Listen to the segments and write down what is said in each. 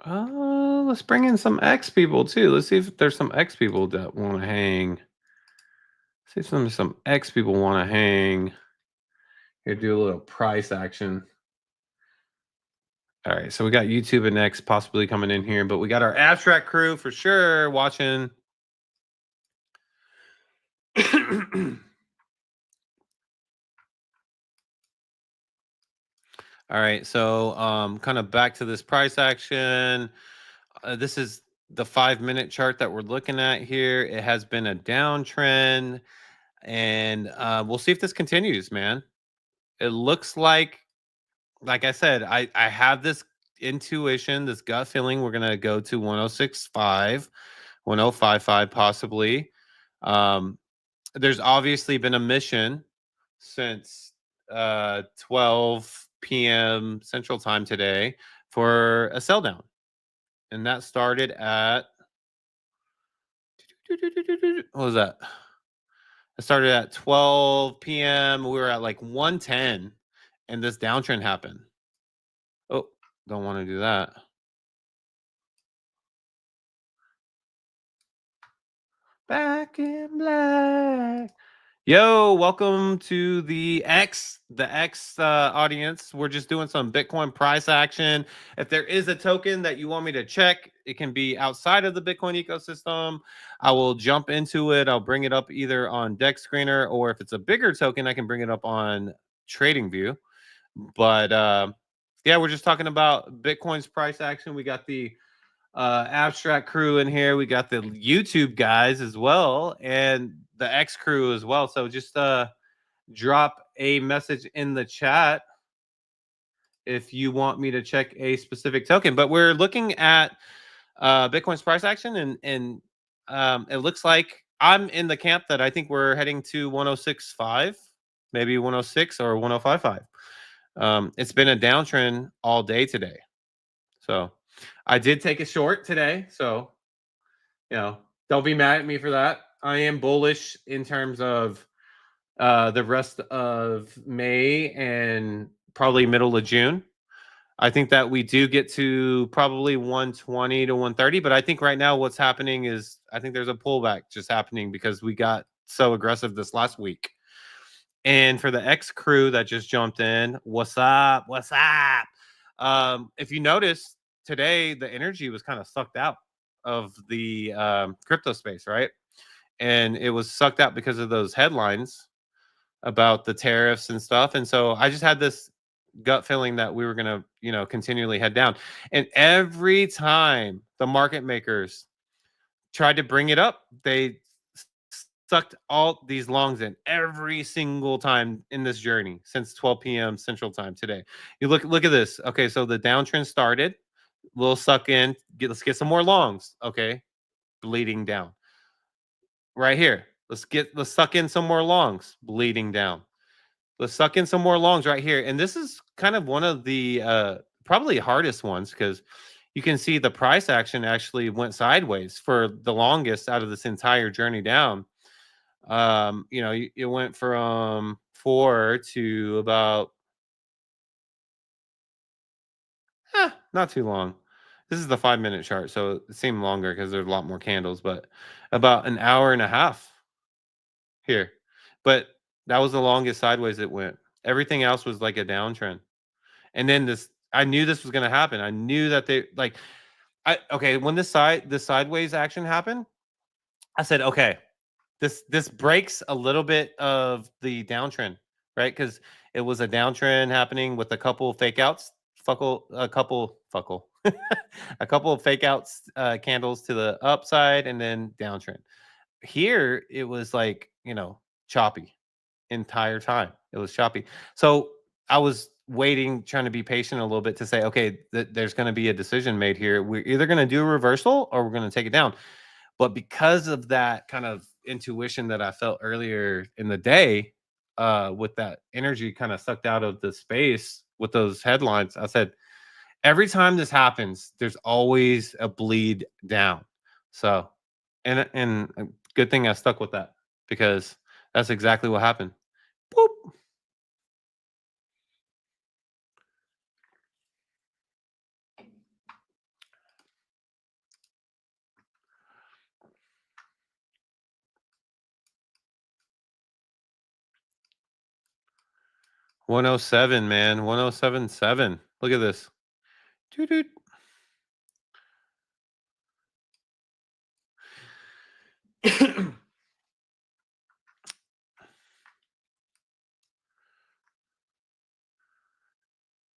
Let's bring in some X people too. Let's see if there's some X people that want to hang. See if some X people want to hang. Here, do a little price action. All right, so we got YouTube and X possibly coming in here, but we got our abstract crew for sure watching. All right, so kind of back to this price action. This is the 5 minute chart that we're looking at here. It has been a downtrend, and we'll see if this continues, man. It looks like I said, I have this intuition, this gut feeling. We're gonna go to 1065, 1055 possibly. Um, there's obviously been a mission since 12 p.m. Central Time today for a sell down, and that started at what was that? It started at 12 p.m. We were at like 110, and this downtrend happened. Oh, don't want to do that. Back in black. Yo, welcome to the X audience. We're just doing some Bitcoin price action. If there is a token that you want me to check, it can be outside of the Bitcoin ecosystem. I will jump into it. I'll bring it up either on Dex Screener, or if it's a bigger token, I can bring it up on TradingView. But yeah, we're just talking about Bitcoin's price action. We got the abstract crew in here. We got the YouTube guys as well, and the X crew as well. So just drop a message in the chat if you want me to check a specific token. But we're looking at Bitcoin's price action, and it looks like I'm in the camp that I think we're heading to 1065, maybe 106 or 1055. It's been a downtrend all day today. So I did take a short today. So, don't be mad at me for that. I am bullish in terms of the rest of May and probably middle of June. I think that we do get to probably 120 to 130, but I think right now what's happening is I think there's a pullback just happening because we got so aggressive this last week. And for the X crew that just jumped in, what's up? What's up? If you notice today, the energy was kind of sucked out of the crypto space, right? And it was sucked out because of those headlines about the tariffs and stuff. And so I just had this gut feeling that we were going to, continually head down. And every time the market makers tried to bring it up, they sucked all these longs in every single time in this journey since 12 p.m. Central Time today. You look at this. Okay, so the downtrend started. We'll suck in. Let's get some more longs. Okay, bleeding down. Right here. Let's suck in some more longs. Bleeding down. Let's suck in some more longs right here. And this is kind of one of the probably hardest ones because you can see the price action actually went sideways for the longest out of this entire journey down. It went from 4 to about not too long. This is the 5 minute chart, so it seemed longer because there's a lot more candles, but about an hour and a half here. But that was the longest sideways it went. Everything else was like a downtrend. And then I knew this was gonna happen. I knew that when this sideways action happened, I said, okay, this breaks a little bit of the downtrend, right? Because it was a downtrend happening with a couple of fake outs, a couple of fake outs candles to the upside and then downtrend. Here it was like, choppy entire time. It was choppy. So I was waiting, trying to be patient a little bit to say, okay, there's going to be a decision made here. We're either going to do a reversal or we're going to take it down. But because of that kind of intuition that I felt earlier in the day, with that energy kind of sucked out of the space with those headlines, I said, every time this happens, there's always a bleed down. So, and a good thing I stuck with that because that's exactly what happened. Boop. 107, man. 107.7. Look at this. Doo-doo.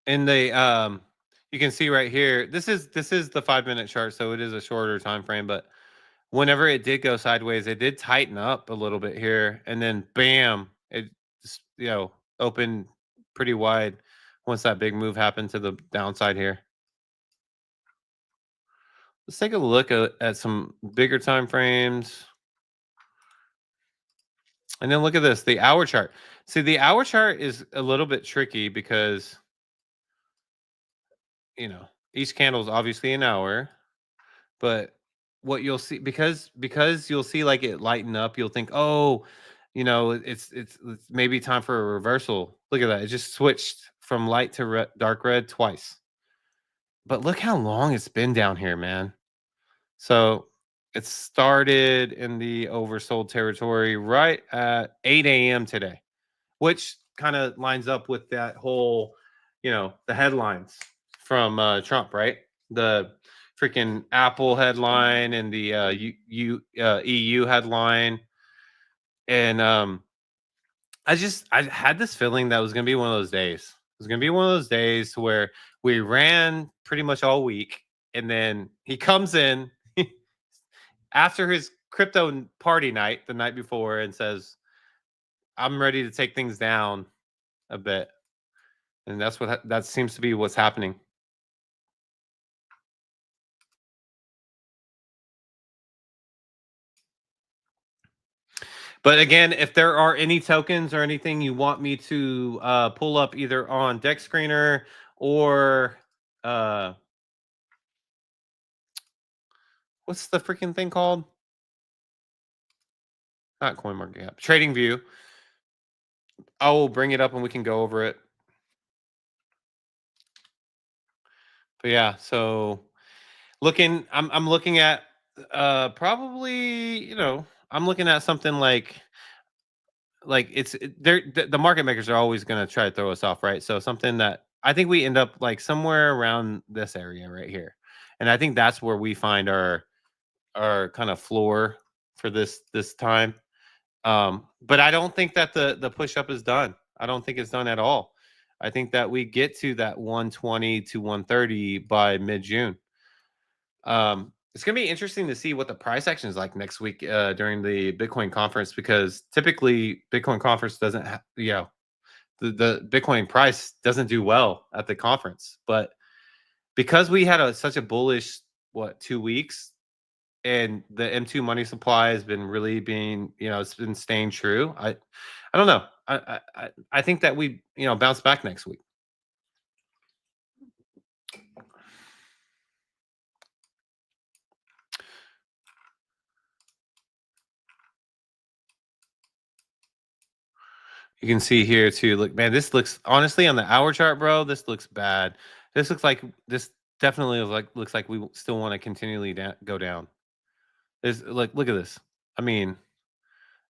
And you can see right here, this is the 5-minute chart, so it is a shorter time frame, but whenever it did go sideways, it did tighten up a little bit here, and then bam, it just, opened pretty wide once that big move happened to the downside here. Let's take a look at some bigger time frames. And then look at this, the hour chart. See, the hour chart is a little bit tricky because, each candle is obviously an hour, but what you'll see, because you'll see like it lighten up, you'll think, oh, it's maybe time for a reversal. Look at that. It just switched from light to dark red twice. But look how long it's been down here, man. So it started in the oversold territory right at 8 a.m. today, which kind of lines up with that whole, the headlines from Trump, right? The freaking Apple headline and the EU headline, and I had this feeling that was gonna be one of those days. It was gonna be one of those days where we ran pretty much all week, and then he comes in after his crypto party night the night before and says, "I'm ready to take things down a bit," and that seems to be what's happening. But again, if there are any tokens or anything you want me to pull up either on Deck Screener or uh, what's the freaking thing called? Not CoinMarketCap, TradingView. I will bring it up and we can go over it. But yeah, so I'm looking at probably, I'm looking at something like the market makers are always going to try to throw us off, right? So something that I think we end up like somewhere around this area right here, and I think that's where we find our kind of floor for this time. But I don't think that the push up is done. I don't think it's done at all. I think that we get to that 120 to 130 by mid June. It's gonna be interesting to see what the price action is like next week during the Bitcoin conference, because typically Bitcoin conference doesn't, the Bitcoin price doesn't do well at the conference, but because we had such a bullish 2 weeks, and the M2 money supply has been really being, it's been staying true. I don't know. I think that we bounce back next week. You can see here too. Look, man, this looks, honestly, on the hour chart, bro, this looks bad. This definitely looks like we still want to continually go down. There's like, look at this. I mean,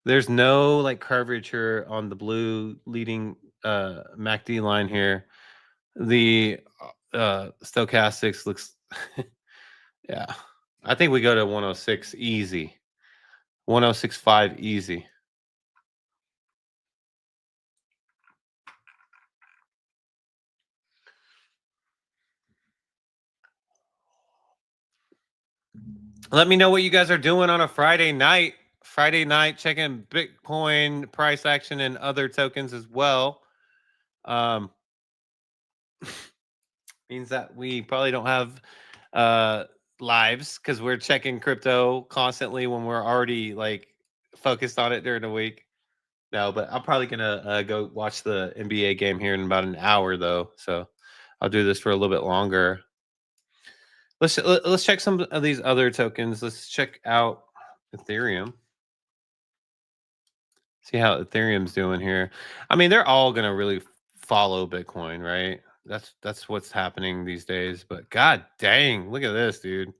there's no like curvature on the blue leading MACD line here. The stochastics looks yeah. I think we go to 106 easy. 106.5 easy. Let me know what you guys are doing on a Friday night. Friday night, checking Bitcoin price action and other tokens as well. Means that we probably don't have lives because we're checking crypto constantly when we're already like focused on it during the week. No, but I'm probably gonna go watch the NBA game here in about an hour though, so I'll do this for a little bit longer. Let's check some of these other tokens. Let's check out Ethereum. See how Ethereum's doing here. I mean, they're all gonna really follow Bitcoin, right? That's what's happening these days. But god dang, look at this, dude.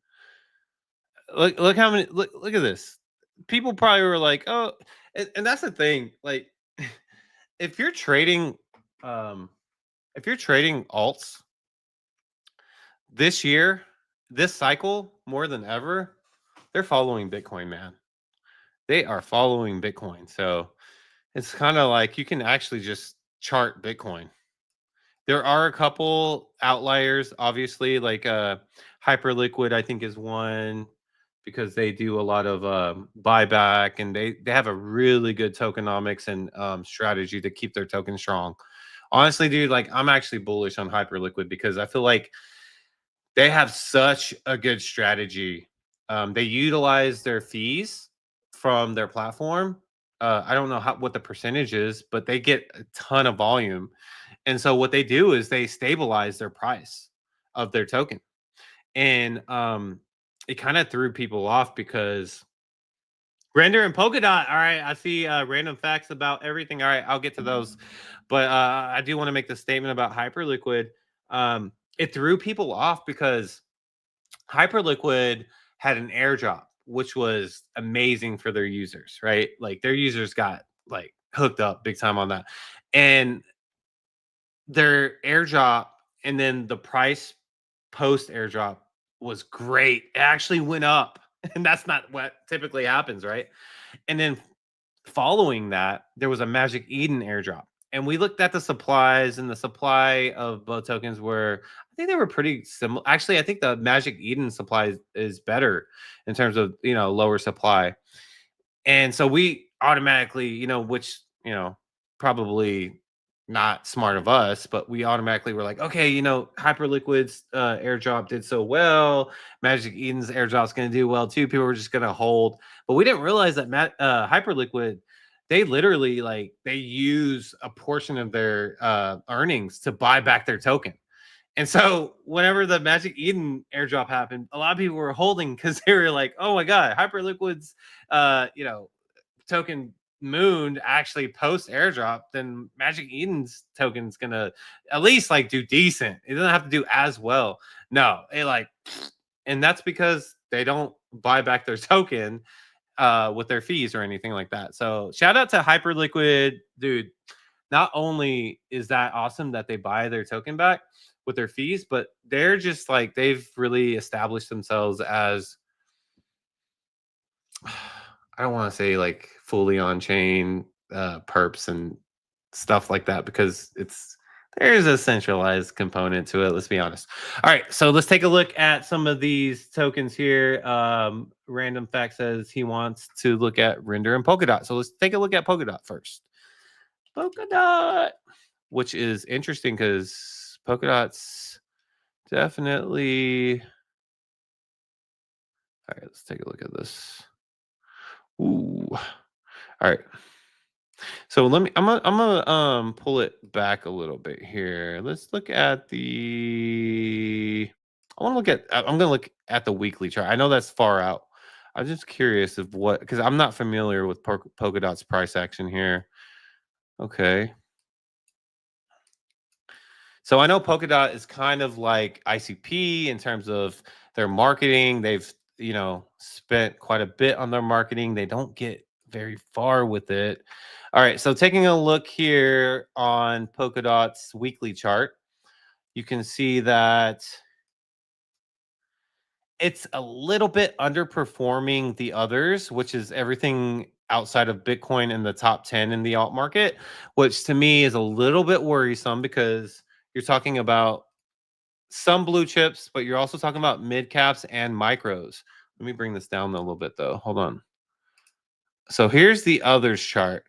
Look how many look at this. People probably were like, oh, and that's the thing. Like, if you're trading Um, if you're trading alts this year, this cycle more than ever, they're following Bitcoin, man. They are following Bitcoin. So it's kind of like you can actually just chart Bitcoin. There are a couple outliers, obviously, like Hyperliquid, I think, is one because they do a lot of buyback and they have a really good tokenomics and strategy to keep their token strong. Honestly, dude, like I'm actually bullish on Hyperliquid because I feel like they have such a good strategy. They utilize their fees from their platform. I don't know what the percentage is, but they get a ton of volume. And so what they do is they stabilize their price of their token. And it kind of threw people off because Render and Polkadot. All right, I see random facts about everything. All right, I'll get to those. But I do want to make the statement about Hyperliquid. It threw people off because Hyperliquid had an airdrop, which was amazing for their users, right? Like their users got like hooked up big time on that. And their airdrop and then the price post airdrop was great. It actually went up. And that's not what typically happens, right? And then following that, there was a Magic Eden airdrop. And we looked at the supplies, and the supply of both tokens were, I think they were pretty similar. Actually, I think the Magic Eden supply is better in terms of, lower supply. And so we automatically, which, probably not smart of us, but we automatically were like, okay, Hyperliquid's airdrop did so well. Magic Eden's airdrop's going to do well too. People were just going to hold. But we didn't realize that Hyperliquid, they literally they use a portion of their earnings to buy back their token. And so whenever the Magic Eden airdrop happened, a lot of people were holding because they were like, oh my God, Hyperliquid's token mooned actually post airdrop, then Magic Eden's token's gonna at least do decent. It doesn't have to do as well. No, it and that's because they don't buy back their token with their fees or anything like that. So shout out to Hyperliquid, dude. Not only is that awesome that they buy their token back with their fees, but they're just they've really established themselves as I don't want to say fully on chain perps and stuff like that because there's a centralized component to it. Let's be honest. All right, so let's take a look at some of these tokens here. Random Fact says he wants to look at Render and Polkadot. So let's take a look at Polkadot first. Polkadot, which is interesting because Polkadot's definitely. All right, let's take a look at this. Ooh. All right. So I'm gonna pull it back a little bit here. Let's look at I'm gonna look at the weekly chart. I know that's far out. I'm just curious of because I'm not familiar with Polkadot's price action here. Okay. So I know Polkadot is kind of like ICP in terms of their marketing. They've, spent quite a bit on their marketing. They don't get very far with it. All right, so taking a look here on Polkadot's weekly chart, you can see that it's a little bit underperforming the others, which is everything outside of Bitcoin in the top 10 in the alt market, which to me is a little bit worrisome because you're talking about some blue chips, but you're also talking about mid caps and micros. Let me bring this down a little bit though. Hold on. So here's the others chart.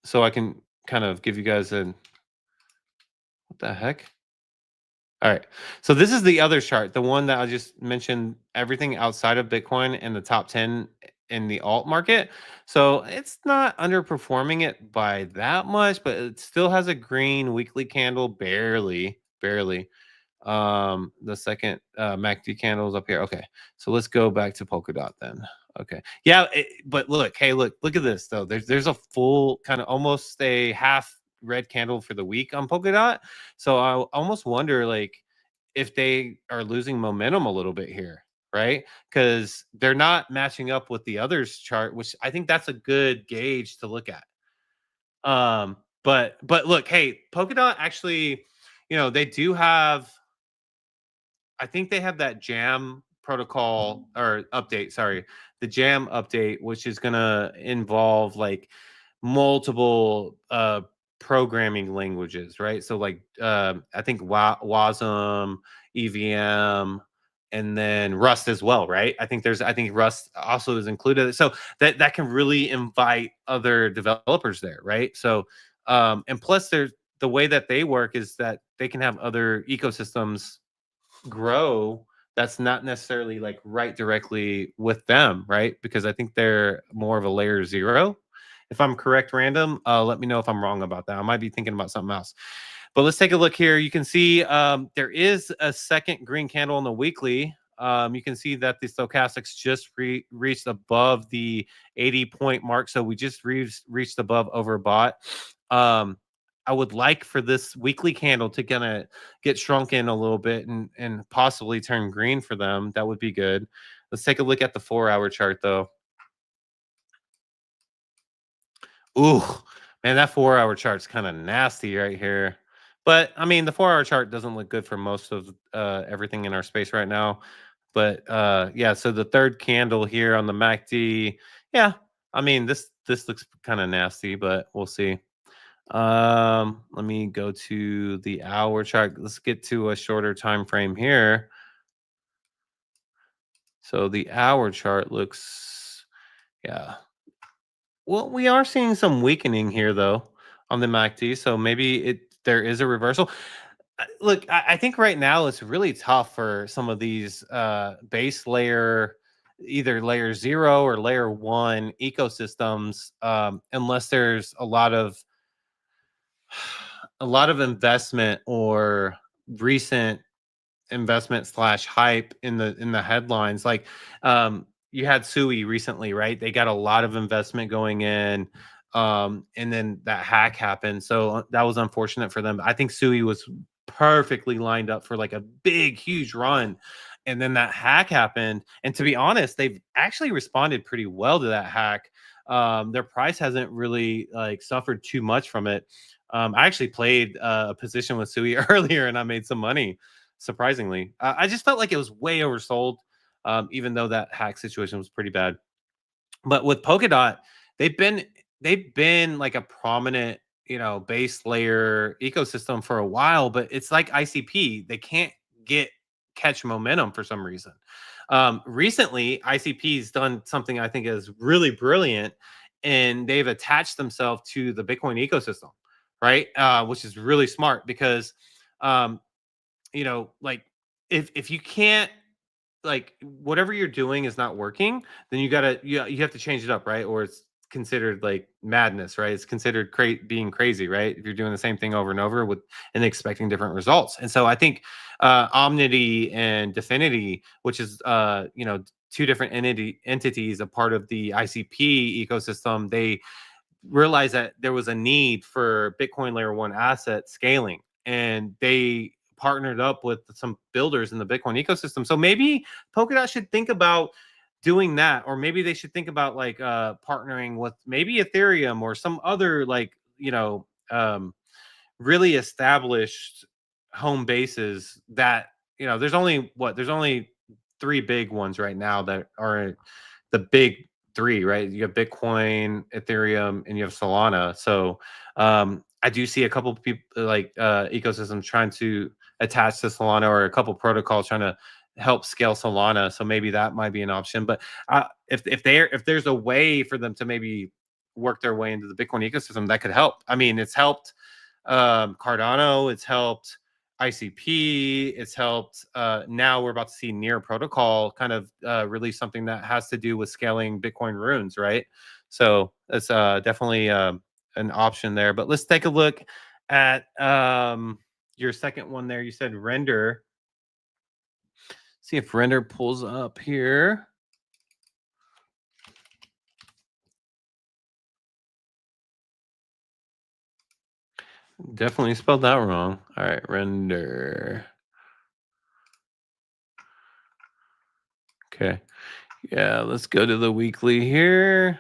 So I can kind of give you guys what the heck? All right. So this is the other chart, the one that I just mentioned, everything outside of Bitcoin in the top 10 in the alt market. So it's not underperforming it by that much, but it still has a green weekly candle, barely. The second MACD candles up here. Okay, so let's go back to Polkadot then. Okay, yeah, but look at this though. There's a full kind of almost a half red candle for the week on Polkadot. So I almost wonder if they are losing momentum a little bit here, right? Because they're not matching up with the others chart, which I think that's a good gauge to look at. But look, hey, Polkadot actually, they do have, I think they have that Jam protocol or update, sorry, the Jam update, which is gonna involve like multiple programming languages, right? So like I think Wasm, EVM, and then Rust as well, right? I think Rust also is included. So that can really invite other developers there, right? So and plus there's the way that they work is that they can have other ecosystems grow that's not necessarily like right directly with them, right? Because I think they're more of a layer zero. If I'm correct, random, let me know if I'm wrong about that. I might be thinking about something else. But let's take a look here. You can see there is a second green candle on the weekly. You can see that the stochastics just reached above the 80-point mark. So we just reached above overbought. Um, I would like for this weekly candle to kind of get shrunken a little bit and possibly turn green for them. That would be good. Let's take a look at the 4-hour chart though. Ooh, man, that 4-hour chart's kind of nasty right here. But I mean, the 4-hour chart doesn't look good for most of everything in our space right now. But yeah, so the third candle here on the MACD, yeah, I mean this looks kind of nasty, but we'll see. Let me go to the hour chart. Let's get to a shorter time frame here. So the hour chart looks, yeah. Well, we are seeing some weakening here though on the MACD. So maybe there is a reversal. Look, I think right now it's really tough for some of these base layer, either layer zero or layer one ecosystems, unless there's a lot of investment or recent investment slash hype in the headlines. Like you had Sui recently, right? They got a lot of investment going in. And then that hack happened. So that was unfortunate for them. I think Sui was perfectly lined up for like a big, huge run. And then that hack happened. And to be honest, they've actually responded pretty well to that hack. Their price hasn't really like suffered too much from it. I actually played a position with Sui earlier and I made some money surprisingly. I just felt like it was way oversold, even though that hack situation was pretty bad. But with Polkadot, they've been they've been like a prominent, base layer ecosystem for a while, but it's like ICP. They can't get catch momentum for some reason. Recently, ICP's done something I think is really brilliant, and they've attached themselves to the Bitcoin ecosystem, right? Which is really smart because um, like if you can't like whatever you're doing is not working, then you have to change it up, right? Or it's considered like madness, right? It's considered being crazy, right? If you're doing the same thing over and over with and expecting different results. And so I think Omnity and Definity, which is two different entities, a part of the ICP ecosystem, they realized that there was a need for Bitcoin layer one asset scaling, and they partnered up with some builders in the Bitcoin ecosystem. So maybe Polkadot should think about doing that, or maybe they should think about like partnering with maybe Ethereum or some other like really established home bases that there's only three big ones right now that are the big three, right? You have Bitcoin, Ethereum, and you have Solana. So I do see a couple of people like ecosystems trying to attach to Solana, or a couple protocols trying to help scale Solana. So maybe that might be an option. But if there's a way for them to maybe work their way into the Bitcoin ecosystem, that could help. I mean, it's helped Cardano, it's helped ICP, it's helped. Now we're about to see Near Protocol kind of release something that has to do with scaling Bitcoin runes, right? So it's definitely an option there. But let's take a look at your second one there. You said Render. See if Render pulls up here. Definitely spelled that wrong. All right, Render. Okay. Yeah, let's go to the weekly here.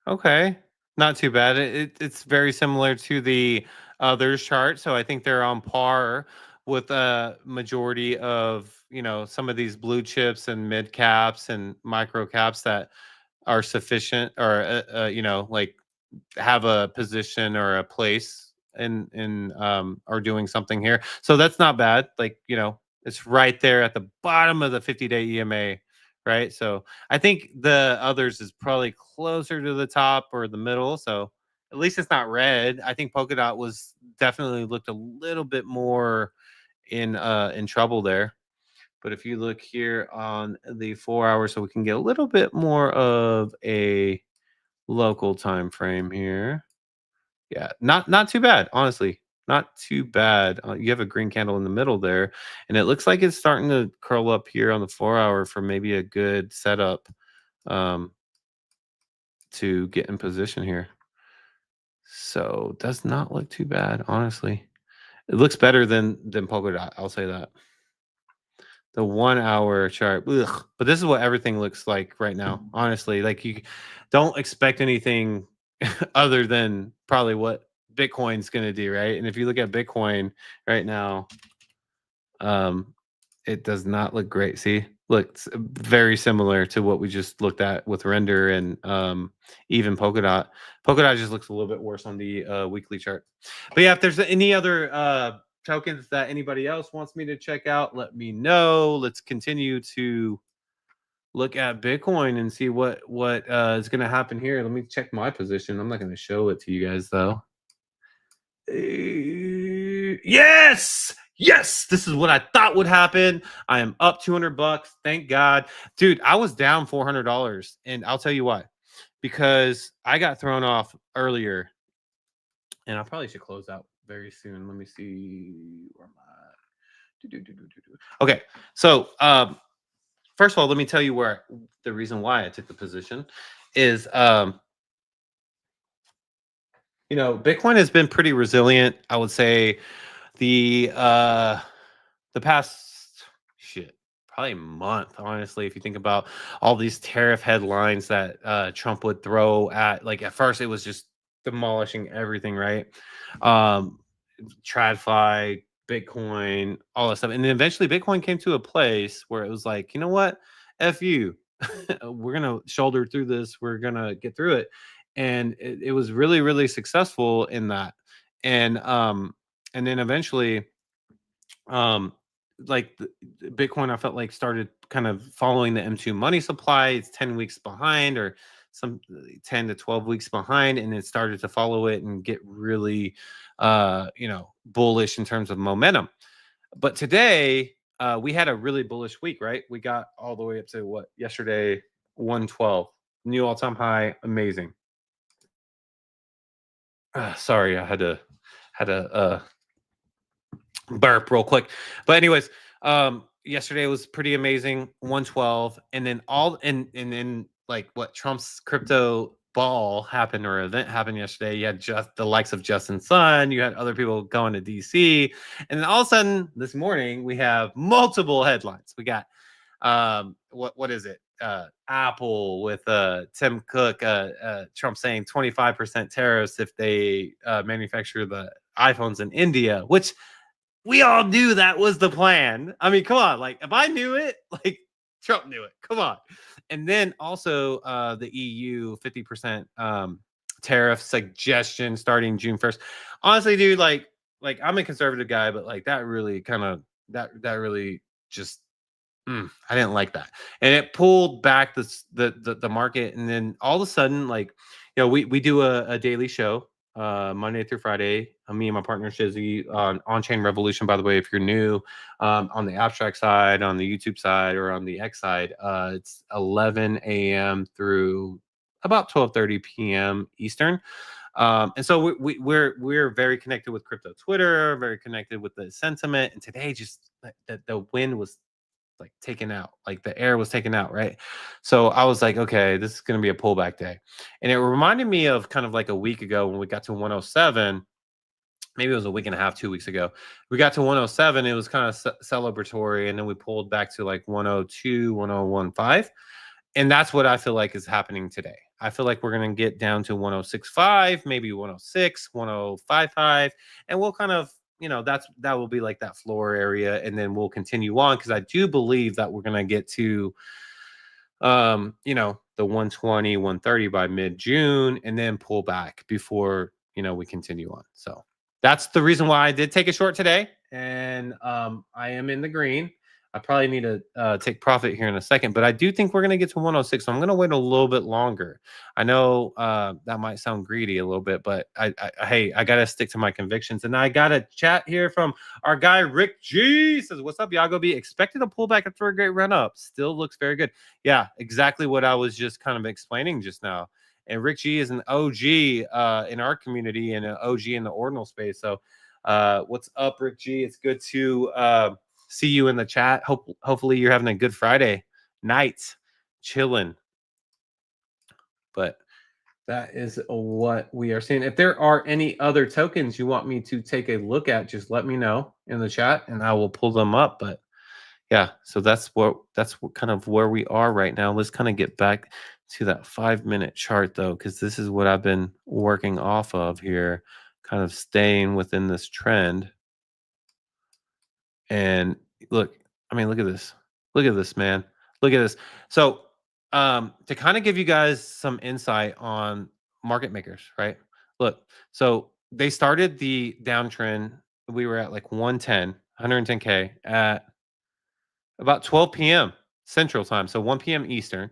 Okay, not too bad. It's very similar to the others chart, so I think they're on par with a majority of some of these blue chips and mid caps and micro caps that are sufficient or like have a position or a place in or doing something here. So that's not bad. Like, it's right there at the bottom of the 50-day EMA, right? So I think the others is probably closer to the top or the middle. So at least it's not red. I think Polkadot was definitely looked a little bit more in trouble there. But if you look here on the 4 hours, so we can get a little bit more of a local time frame here. Yeah, not too bad, honestly. Not too bad. You have a green candle in the middle there, and it looks like it's starting to curl up here on the 4 hour for maybe a good setup um, to get in position here. So does not look too bad, honestly. It looks better than Polkadot. I'll say that. The 1 hour chart, ugh. But this is what everything looks like right now. Honestly, like you don't expect anything other than probably what Bitcoin's going to do, right? And if you look at Bitcoin right now, um, it does not look great. See, looks very similar to what we just looked at with render and even Polkadot. Polkadot just looks a little bit worse on the weekly chart. But yeah, if there's any other tokens that anybody else wants me to check out, let me know. Let's continue to look at Bitcoin and see what is going to happen here. Let me check my position. I'm not going to show it to you guys though. Yes, yes, this is what I thought would happen. I am up $200. Thank God, dude. I was down $400, and I'll tell you why. Because I got thrown off earlier, and I probably should close out very soon. Let me see where am I. Okay, so first of all, let me tell you where the reason why I took the position is Bitcoin has been pretty resilient. I would say the past probably month, honestly, if you think about all these tariff headlines that Trump would throw at, like, at first it was just demolishing everything, right? Um TradFi, Bitcoin, all that stuff. And then eventually Bitcoin came to a place where it was like, you know what? F you. We're gonna shoulder through this, we're gonna get through it. And it was really, really successful in that. And then eventually um like Bitcoin, I felt like started kind of following the M2 money supply. It's 10 weeks behind, or some 10 to 12 weeks behind, and it started to follow it and get really bullish in terms of momentum. But today we had a really bullish week, right? We got all the way up to what yesterday, 112, new all-time high. Amazing. Sorry, I had to burp real quick. But anyways, yesterday was pretty amazing, 112. And then then like what Trump's crypto ball happened, or event happened yesterday. You had just the likes of Justin Sun, you had other people going to DC, and then all of a sudden this morning we have multiple headlines. We got what is it, Apple with Tim Cook, Trump saying 25% tariffs if they manufacture the iPhones in India, which we all knew that was the plan. I mean, come on. Like, if I knew it, like, Trump knew it. Come on. And then also the EU 50% tariff suggestion starting June 1st. Honestly, dude, like I'm a conservative guy, but like that really kind of that really just I didn't like that. And it pulled back the market. And then all of a sudden, like, we do a daily show Monday through Friday. Me and my partner Shizzy on Chain Revolution. By the way, if you're new, on the abstract side, on the YouTube side, or on the X side, it's 11 a.m. through about 12:30 p.m. Eastern. And so we're very connected with crypto Twitter, very connected with the sentiment. And today, just the wind was like taken out, like the air was taken out, right? So I was like, okay, this is going to be a pullback day. And it reminded me of kind of like a week ago when we got to 107. Maybe it was a week and a half, 2 weeks ago. We got to 107. It was kind of celebratory. And then we pulled back to like 102, 1015. And that's what I feel like is happening today. I feel like we're going to get down to 106.5, maybe 106, 105.5, and we'll kind of, that will be like that floor area, and then we'll continue on because I do believe that we're going to get to the 120, 130 by mid-June, and then pull back before, we continue on. So that's the reason why I did take a short today, and I am in the green. I probably need to take profit here in a second, but I do think we're going to get to 106. So I'm going to wait a little bit longer. I know that might sound greedy a little bit, but hey, I got to stick to my convictions. And I got a chat here from our guy Rick G. Says, "What's up, Yago B? Expected a pullback after a great run up. Still looks very good." Yeah, exactly what I was just kind of explaining just now. And Rick G is an OG in our community and an OG in the ordinal space. So, what's up, Rick G? It's good to see you in the chat. Hopefully you're having a good Friday night, chilling. But that is what we are seeing. If there are any other tokens you want me to take a look at, just let me know in the chat and I will pull them up. But yeah, so that's what kind of where we are right now. Let's kind of get back to that 5-minute chart though, because this is what I've been working off of here, kind of staying within this trend. And look, look at this. Look at this, man. Look at this. So, to kind of give you guys some insight on market makers, right? Look, so they started the downtrend. We were at like 110, 110K at about 12 p.m. Central Time. So 1 p.m. Eastern,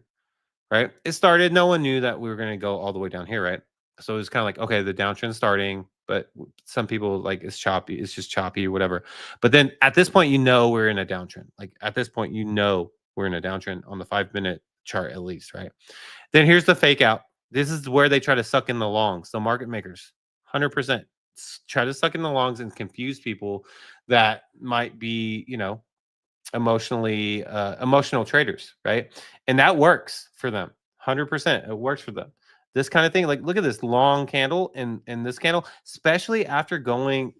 right? It started. No one knew that we were going to go all the way down here, right? So it was kind of like, okay, the downtrend's starting, but some people like it's choppy. It's just choppy or whatever. But then at this point, we're in a downtrend. Like at this point, we're in a downtrend on the 5-minute chart at least, right? Then here's the fake out. This is where they try to suck in the longs. The market makers, 100% try to suck in the longs and confuse people that might be, emotional traders, right? And that works for them. 100%. It works for them. This kind of thing, like look at this long candle and this candle, especially after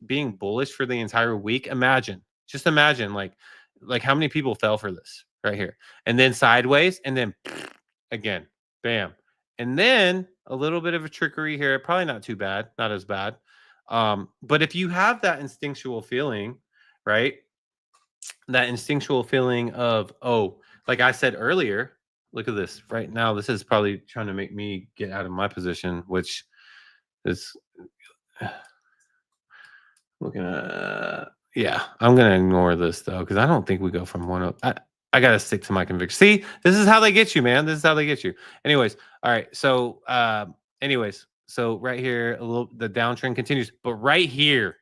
being bullish for the entire week. Just imagine like how many people fell for this right here, and then sideways, and then again, bam, and then a little bit of a trickery here. Probably not too bad, not as bad. But if you have that instinctual feeling, right? That instinctual feeling of, oh, like I said earlier, look at this right now. This is probably trying to make me get out of my position, which is looking at, yeah, I'm going to ignore this though, because I don't think we go from I got to stick to my conviction. See, this is how they get you, man. This is how they get you. Anyways, all right. So, so right here, the downtrend continues, but right here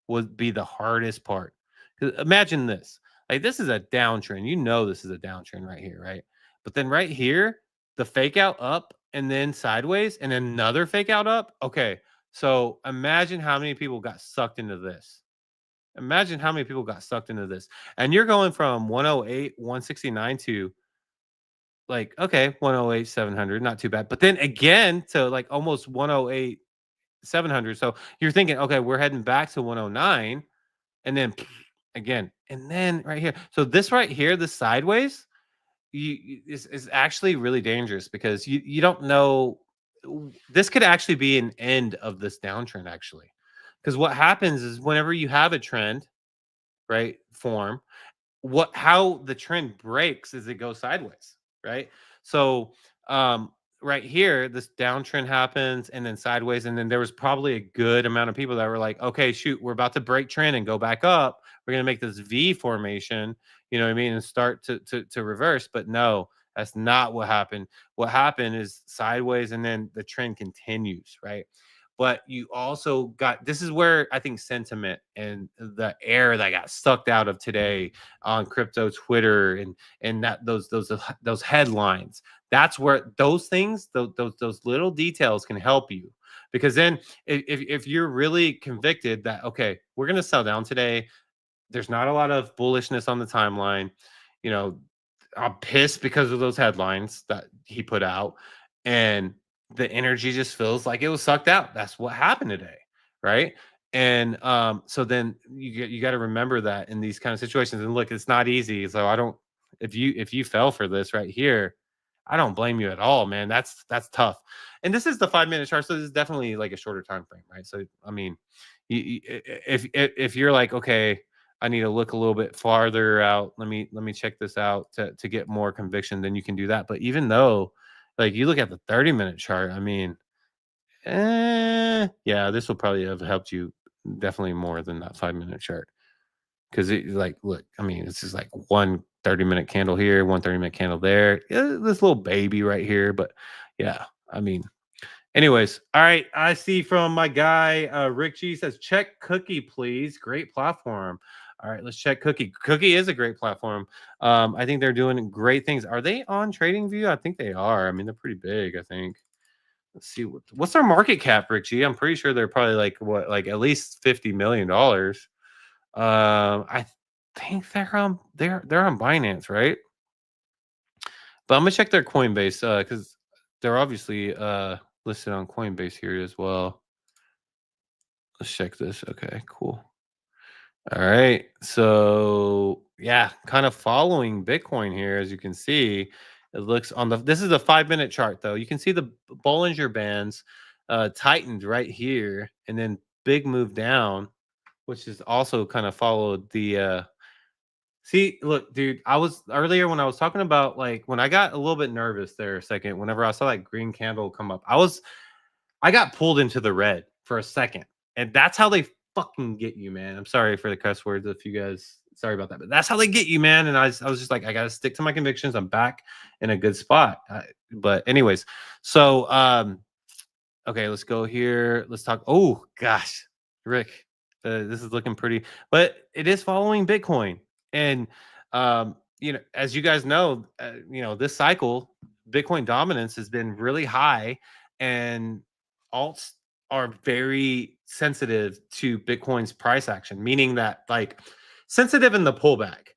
would be the hardest part. 'Cause imagine this. Like this is a downtrend. This is a downtrend right here, right? But then right here, the fake out up and then sideways and then another fake out up. Okay. So imagine how many people got sucked into this. Imagine how many people got sucked into this. And you're going from 108, 169 to like, okay, 108, 700, not too bad. But then again to like almost 108, 700. So you're thinking, okay, we're heading back to 109. And then again, and then right here. So this right here, the sideways, is actually really dangerous because you don't know. This could actually be an end of this downtrend, actually, because what happens is whenever you have a trend, right, form, how the trend breaks is it goes sideways, right? So right here, this downtrend happens and then sideways, and then there was probably a good amount of people that were like, okay, shoot, we're about to break trend and go back up. We're gonna make this V formation, you know what I mean, and start to reverse. But no, that's not what happened. What happened is sideways, and then the trend continues, right? But you also got, this is where I think sentiment and the air that got sucked out of today on crypto Twitter and that those headlines, that's where those things, those little details can help you. Because then if you're really convicted that, okay, we're going to sell down today, there's not a lot of bullishness on the timeline, you know, I'm pissed because of those headlines that he put out, and the energy just feels like it was sucked out. That's what happened today, right? And so then you got to remember that in these kind of situations. And look, it's not easy. So I don't, if you fell for this right here, I don't blame you at all, man. That's tough. And this is the 5 minute chart, so this is definitely like a shorter time frame, right? So I mean, if you're like, okay, I need to look a little bit farther out. Let me check this out to get more conviction. Then you can do that. But even though, like, you look at the 30 minute chart, I mean, yeah, this will probably have helped you definitely more than that 5 minute chart. Because it like, look, I mean, this is like one 30 minute candle here, one 30 minute candle there. This little baby right here. But yeah, I mean, anyways, all right. I see from my guy, Rick G says, check Cookie, please. Great platform. All right, let's check Cookie. Cookie is a great platform. I think they're doing great things. Are they on TradingView? I think they are. I mean, they're pretty big, I think. Let's see what's their market cap, Rick G. I'm pretty sure they're probably like like at least $50 million. I think they're on Binance, right? But I'm gonna check their Coinbase because they're obviously listed on Coinbase here as well. Let's check this. Okay, cool. All right. So yeah, kind of following Bitcoin here, as you can see. It looks on this is a 5 minute chart though. You can see the Bollinger Bands tightened right here, and then big move down, which is also kind of followed the see, look, dude, I was earlier when I was talking about like when I got a little bit nervous there a second, whenever I saw that green candle come up, I got pulled into the red for a second. And that's how they fucking get you, man. I'm sorry for the cuss words if you guys sorry about that, but that's how they get you, man. And I was just like, I gotta stick to my convictions. I'm back in a good spot. But anyways, so okay, let's go here. Let's talk. Oh gosh, Rick, this is looking pretty, but it is following Bitcoin. And as you guys know, this cycle, Bitcoin dominance has been really high, and alts are very sensitive to Bitcoin's price action, meaning that like sensitive in the pullback,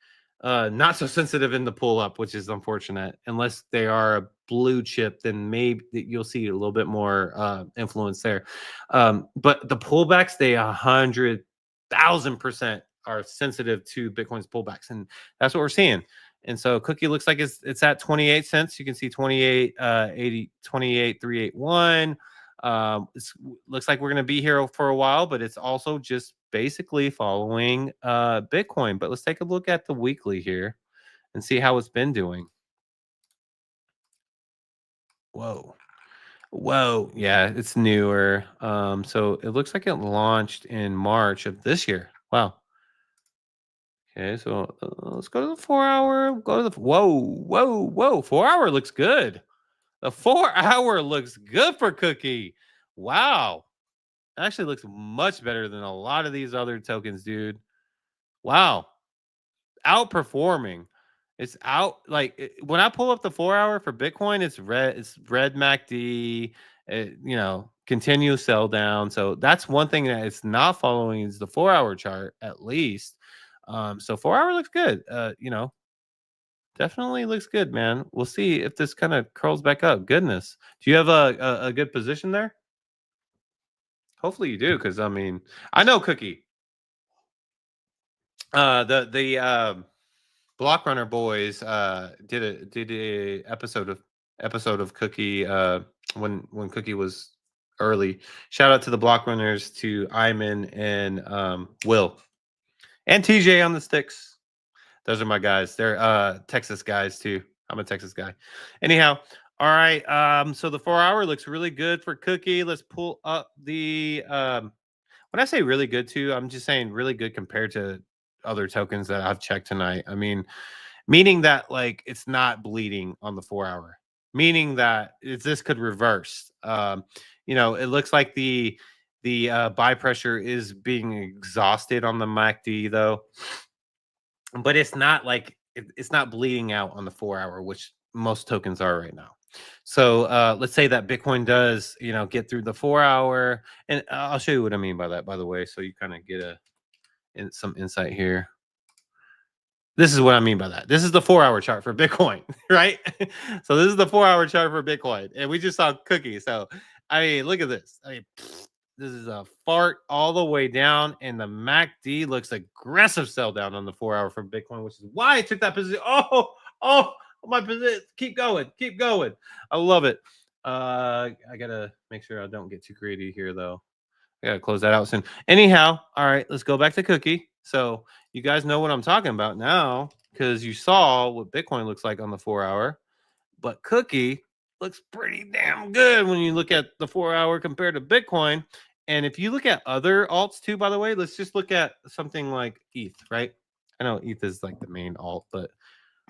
not so sensitive in the pull up, which is unfortunate. Unless they are a blue chip, then maybe you'll see a little bit more influence there. But the pullbacks, they 100,000% are sensitive to Bitcoin's pullbacks, and that's what we're seeing. And so Cookie looks like it's at 28 cents. You can see 28 80 28 381. It looks like we're going to be here for a while, but it's also just basically following Bitcoin. But let's take a look at the weekly here and see how it's been doing. Whoa. Whoa. Yeah, it's newer. So it looks like it launched in March of this year. Wow. Okay, so let's go to the 4 hour. Go to the whoa. 4 hour looks good. The 4 hour looks good for Cookie. Wow. Actually looks much better than a lot of these other tokens, dude. Wow. Outperforming. It's out like when I pull up the 4 hour for Bitcoin, it's red MACD, continue sell down. So that's one thing that it's not following is the 4 hour chart at least. So 4 hour looks good. Definitely looks good, man. We'll see if this kind of curls back up. Goodness. Do you have a good position there? Hopefully you do, because I mean, I know Cookie. The Block Runner boys did a episode of Cookie when Cookie was early. Shout out to the Block Runners, to Iman and Will and TJ on the sticks. Those are my guys. They're Texas guys too. I'm a Texas guy. Anyhow, all right. So the 4 hour looks really good for Cookie. Let's pull up the when I say really good too, I'm just saying really good compared to other tokens that I've checked tonight. I mean, meaning that like it's not bleeding on the 4 hour, meaning that this could reverse. It looks like the buy pressure is being exhausted on the MACD though, but it's not like it's not bleeding out on the 4 hour, which most tokens are right now. So let's say that Bitcoin does, get through the 4 hour, and I'll show you what I mean by that, by the way, so you kind of get some insight here. This is what I mean by that. This is the 4 hour chart for Bitcoin, right? So this is the 4 hour chart for Bitcoin, and we just saw Cookie. So I mean, look at this. I mean, this is a fart all the way down, and the MACD looks aggressive sell down on the 4 hour for Bitcoin, which is why I took that position. Oh, my position. Keep going. Keep going. I love it. I gotta make sure I don't get too greedy here, though. I gotta close that out soon. Anyhow, all right, let's go back to Cookie. So you guys know what I'm talking about now because you saw what Bitcoin looks like on the 4 hour, but Cookie looks pretty damn good when you look at the 4 hour compared to Bitcoin. And if you look at other alts too, by the way, let's just look at something like ETH, right? I know ETH is like the main alt, but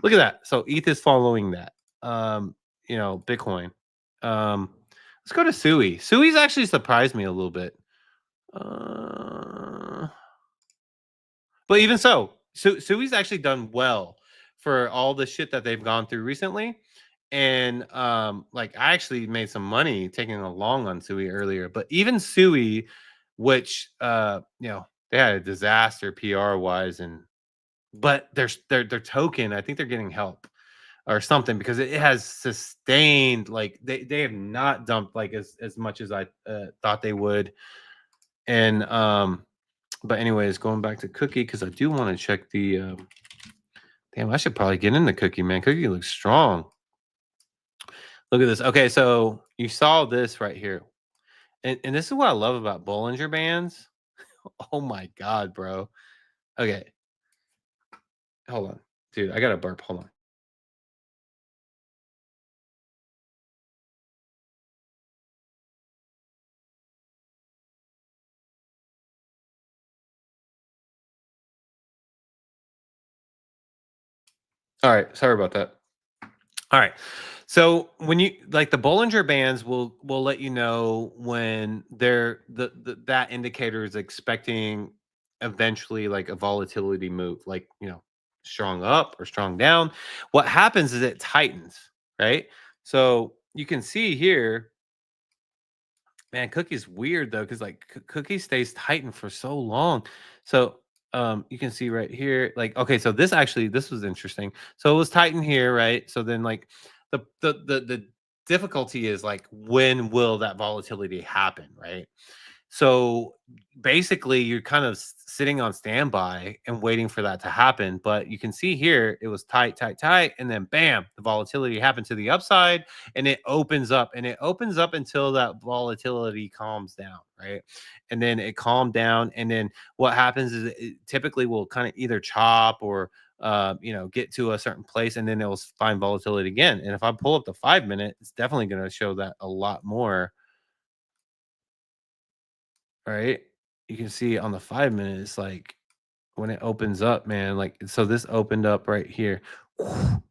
look at that. So ETH is following that. Bitcoin. Let's go to Sui. Sui's actually surprised me a little bit. Uh, but even so, Sui's actually done well for all the shit that they've gone through recently. And like I actually made some money taking a long on Sui earlier. But even Sui, which they had a disaster PR wise, but their token, I think they're getting help or something because it has sustained like they have not dumped like as much as I thought they would. And but anyways, going back to Cookie because I do want to check the damn, I should probably get into Cookie, man. Cookie looks strong. Look at this. Okay, so you saw this right here. And this is what I love about Bollinger Bands. Oh my god, bro. Okay. Hold on. Dude, I got a burp. Hold on. All right, sorry about that. All right. So when you like the Bollinger Bands will let you know when that indicator is expecting eventually like a volatility move, like strong up or strong down. What happens is it tightens, right? So you can see here, man, Cookie's weird though, because like Cookie stays tightened for so long. So you can see right here, like okay, so this was interesting. So it was tightened here, right? So then like the difficulty is like when will that volatility happen, right? So basically, you're kind of sitting on standby and waiting for that to happen. But you can see here, it was tight, tight, tight. And then bam, the volatility happened to the upside and it opens up and it opens up until that volatility calms down. Right. And then it calmed down. And then what happens is it typically will kind of either chop or, get to a certain place and then it will find volatility again. And if I pull up the 5 minute, it's definitely going to show that a lot more. Right? You can see on the 5 minute, it's like when it opens up, man, like so this opened up right here.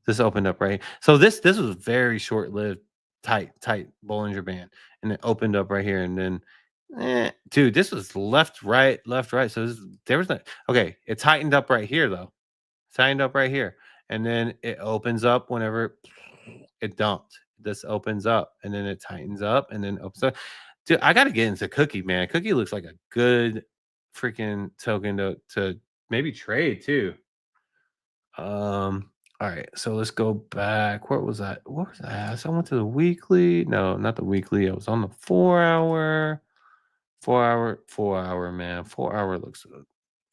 This opened up right. So this was very short-lived, tight Bollinger Band. And it opened up right here. And then dude, this was left, right, left, right. So there was not okay, it tightened up right here though. Tightened up right here. And then it opens up whenever it dumped. This opens up and then it tightens up and then opens up. Dude, I gotta get into Cookie, man. Cookie looks like a good freaking token to maybe trade too. All right, so let's go back. Where was that? What was that? So I went to the weekly. No, not the weekly. I was on the 4 hour. 4 hour, 4 hour, man. 4 hour looks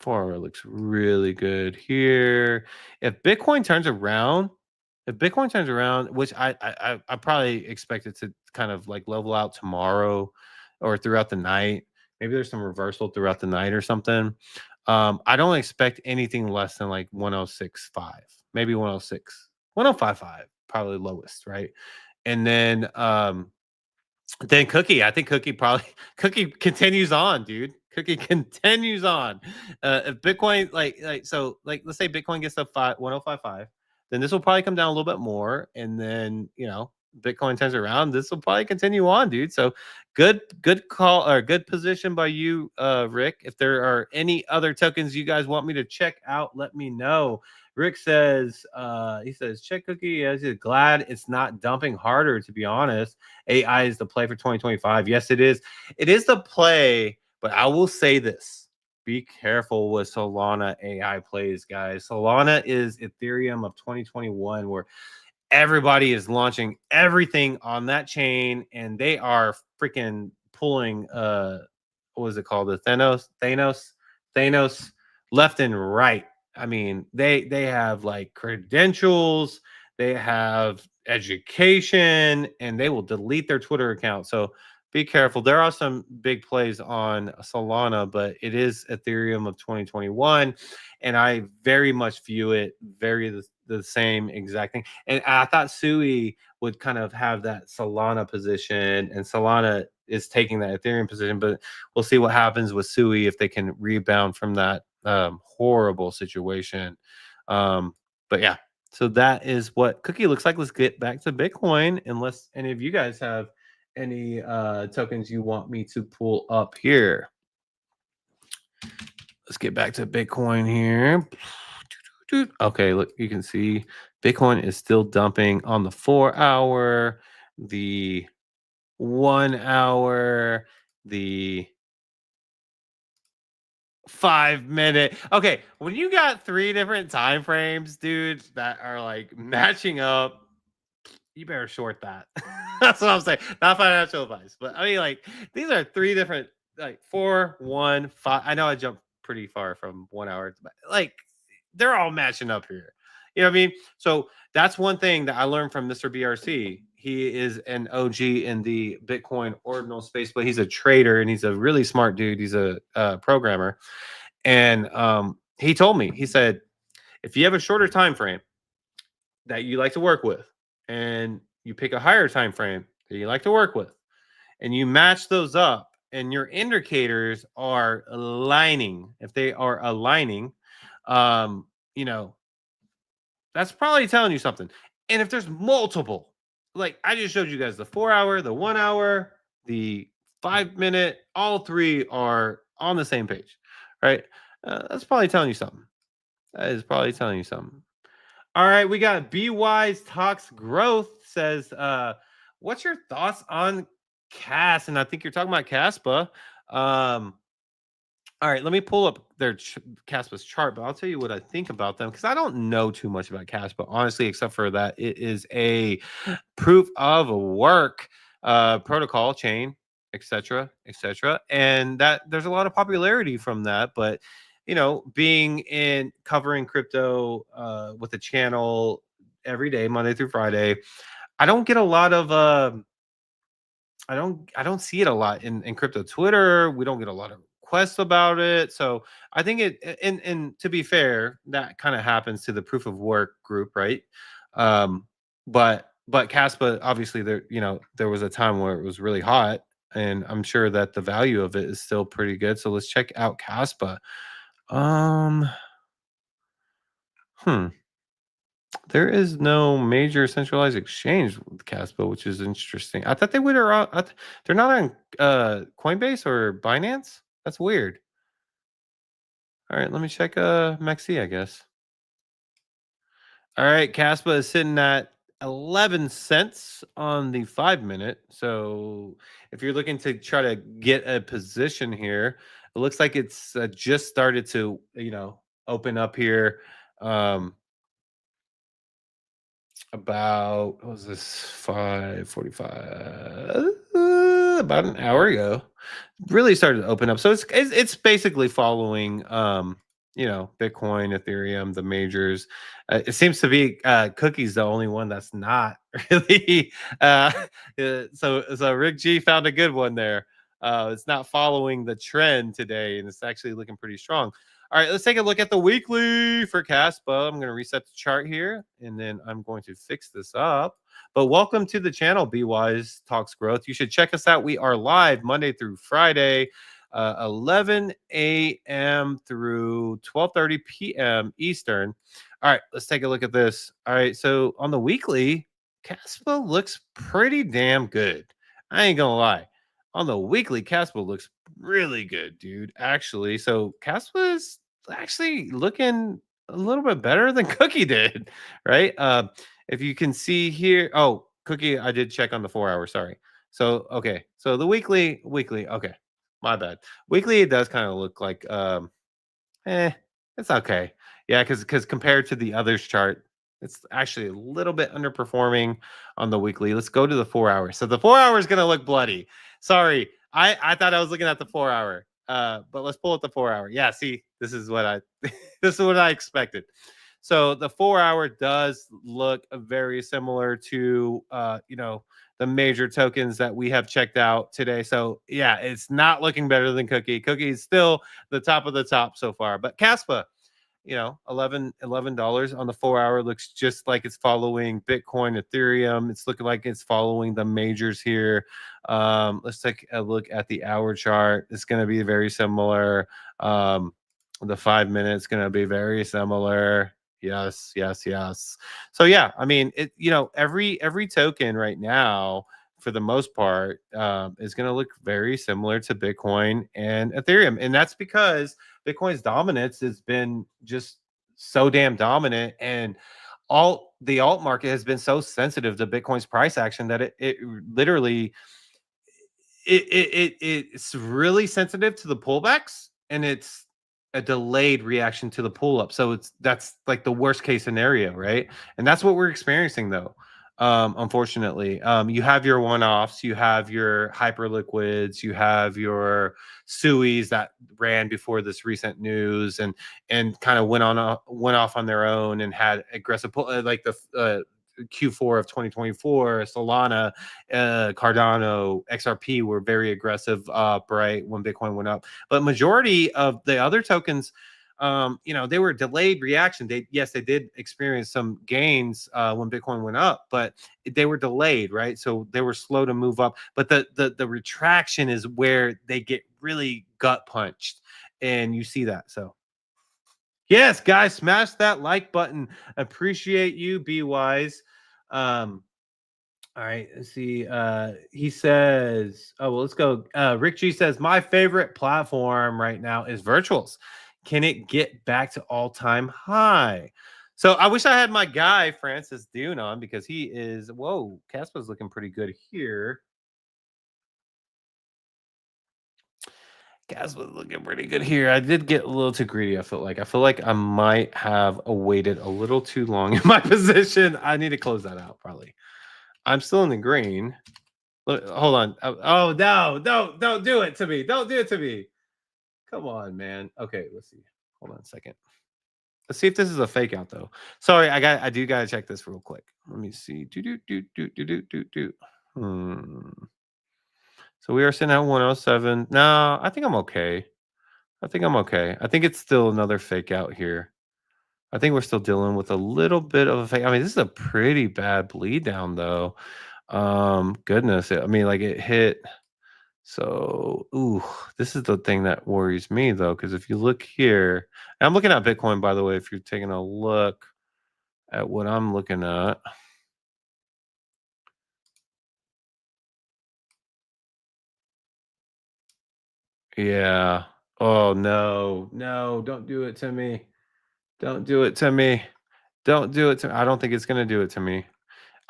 4 hour looks really good here. If Bitcoin turns around, if Bitcoin turns around, which I probably expect it to kind of like level out tomorrow or throughout the night. Maybe there's some reversal throughout the night or something. I don't expect anything less than like 106.5, maybe 106, 105.5, probably lowest, right? And then Cookie, I think Cookie probably Cookie continues on, dude. Cookie continues on. If Bitcoin so like let's say Bitcoin gets to 1055, then this will probably come down a little bit more, and then Bitcoin turns around. This will probably continue on, dude. So good call or good position by you, Rick. If there are any other tokens you guys want me to check out, let me know. Rick says, he says, check Cookie. I was glad it's not dumping harder, to be honest. AI is the play for 2025. Yes, it is. It is the play, but I will say this. Be careful with Solana AI plays, guys. Solana is Ethereum of 2021, where everybody is launching everything on that chain, and they are freaking pulling what was it called? The Thanos left and right. I mean, they have like credentials, they have education, and they will delete their Twitter account. So be careful. There are some big plays on Solana, but it is Ethereum of 2021, and I very much view it very the same exact thing. And I thought Sui would kind of have that Solana position, and Solana is taking that Ethereum position, but we'll see what happens with Sui if they can rebound from that horrible situation. But yeah, so that is what Cookie looks like. Let's get back to Bitcoin, unless any of you guys have any tokens you want me to pull up here. Let's get back to Bitcoin here. Okay, look, you can see Bitcoin is still dumping on the 4 hour, the 1 hour, the 5 minute. Okay, when you got 3 different time frames, dude, that are like matching up, you better short that. That's what I'm saying. Not financial advice, but I mean, like, these are 3 different, like 4, 1, 5. I know I jumped pretty far from 1 hour, but like, they're all matching up here. You know what I mean? So that's one thing that I learned from Mr. BRC. He is an OG in the Bitcoin ordinal space, but he's a trader and he's a really smart dude. He's a programmer, and he told me, he said, if you have a shorter time frame that you like to work with, and you pick a higher time frame that you like to work with, and you match those up, and your indicators are aligning, if they are aligning, you know, that's probably telling you something. And if there's multiple, like I just showed you guys the 4 hour, the 1 hour, the 5 minute, all 3 are on the same page, right? That's probably telling you something. That is probably telling you something. All right, we got B Wise Talks Growth says, what's your thoughts on CAS? And I think you're talking about Caspa. All right, let me pull up their Caspa's chart, but I'll tell you what I think about them because I don't know too much about Caspa, honestly, except for that it is a proof of work protocol chain, etc., etc., and that there's a lot of popularity from that. But you know, being in covering crypto with a channel every day, Monday through Friday, I don't get a lot of I don't see it a lot in crypto Twitter. We don't get a lot of requests about it. So I think and to be fair, that kind of happens to the proof of work group, right? But Caspa, obviously there, you know, there was a time where it was really hot, and I'm sure that the value of it is still pretty good. So let's check out Caspa. Hmm. There is no major centralized exchange with Caspa, which is interesting. I thought they would. They're not on Coinbase or Binance. That's weird. All right, let me check Maxi, I guess. All right, Caspa is sitting at 11 cents on the 5 minute. So if you're looking to try to get a position here, it looks like it's just started to, you know, open up here. About, what was this, 5:45, about an hour ago, really started to open up. So it's basically following you know, Bitcoin, Ethereum, the majors. It seems to be Cookie's the only one that's not really so Rick G found a good one there. It's not following the trend today, and it's actually looking pretty strong. All right, let's take a look at the weekly for Caspa. I'm going to reset the chart here, and then I'm going to fix this up. But welcome to the channel, Be Wise Talks Growth. You should check us out. We are live Monday through Friday, 11 a.m. through 12:30 p.m. Eastern. All right, let's take a look at this. All right, so on the weekly, Caspa looks pretty damn good. I ain't gonna lie. On the weekly, Caspa looks really good, dude. Actually, so Caspa is actually looking a little bit better than Cookie did, right? If you can see here, oh, Cookie, I did check on the 4 hour. Sorry. So okay, so the weekly, okay, my bad. Weekly, it does kind of look like it's okay. Yeah, because compared to the others chart, it's actually a little bit underperforming on the weekly. Let's go to the 4 hour. So the 4 hour is gonna look bloody. Sorry, I thought I was looking at the 4 hour. But let's pull up the 4 hour. Yeah, see, this is what I this is what I expected. So the 4 hour does look very similar to the major tokens that we have checked out today. So yeah, it's not looking better than Cookie. Cookie is still the top of the top so far. But Caspa, 11 dollars on the 4 hour looks just like it's following Bitcoin, Ethereum. It's looking like it's following the majors here. Let's take a look at the hour chart. It's going to be very similar. The 5 minutes going to be very similar. Yes, yes, yes. So yeah, I mean, every token right now, for the most part, is going to look very similar to Bitcoin and Ethereum, and that's because Bitcoin's dominance has been just so damn dominant, and all the alt market has been so sensitive to Bitcoin's price action that it literally it's really sensitive to the pullbacks, and it's a delayed reaction to the pull up. So that's like the worst case scenario, right? And that's what we're experiencing though. Unfortunately, you have your one-offs, you have your hyper liquids, you have your suies that ran before this recent news and kind of went off on their own and had aggressive like the Q4 of 2024, Solana, Cardano, XRP were very aggressive up, right, when Bitcoin went up. But majority of the other tokens, they were delayed reaction. They did experience some gains when Bitcoin went up, but they were delayed, right? So they were slow to move up. But the retraction is where they get really gut punched, and you see that. So yes, guys, smash that like button. Appreciate you, Be Wise. All right, let's see. He says, oh, well, let's go. Rick G says, my favorite platform right now is Virtuals. Can it get back to all-time high? So I wish I had my guy, Francis Dune, on because he is, whoa, Caspa's looking pretty good here. Caspa's looking pretty good here. I did get a little too greedy, I feel like I might have waited a little too long in my position. I need to close that out, probably. I'm still in the green. Hold on. Oh no, don't do it to me. Don't do it to me. Come on, man. Okay, let's see. Hold on a second. Let's see if this is a fake out though. Sorry, I do gotta check this real quick. Let me see. Do. So we are sitting at 107. No, I think I'm okay. I think it's still another fake out here. I think we're still dealing with a little bit of a fake. I mean, this is a pretty bad bleed down though. Goodness. I mean, like it hit. So, ooh, this is the thing that worries me though, because if you look here, I'm looking at Bitcoin, by the way, if you're taking a look at what I'm looking at. Yeah. Oh no, no, don't do it to me. Don't do it to me. Don't do it to me. I don't think it's gonna do it to me.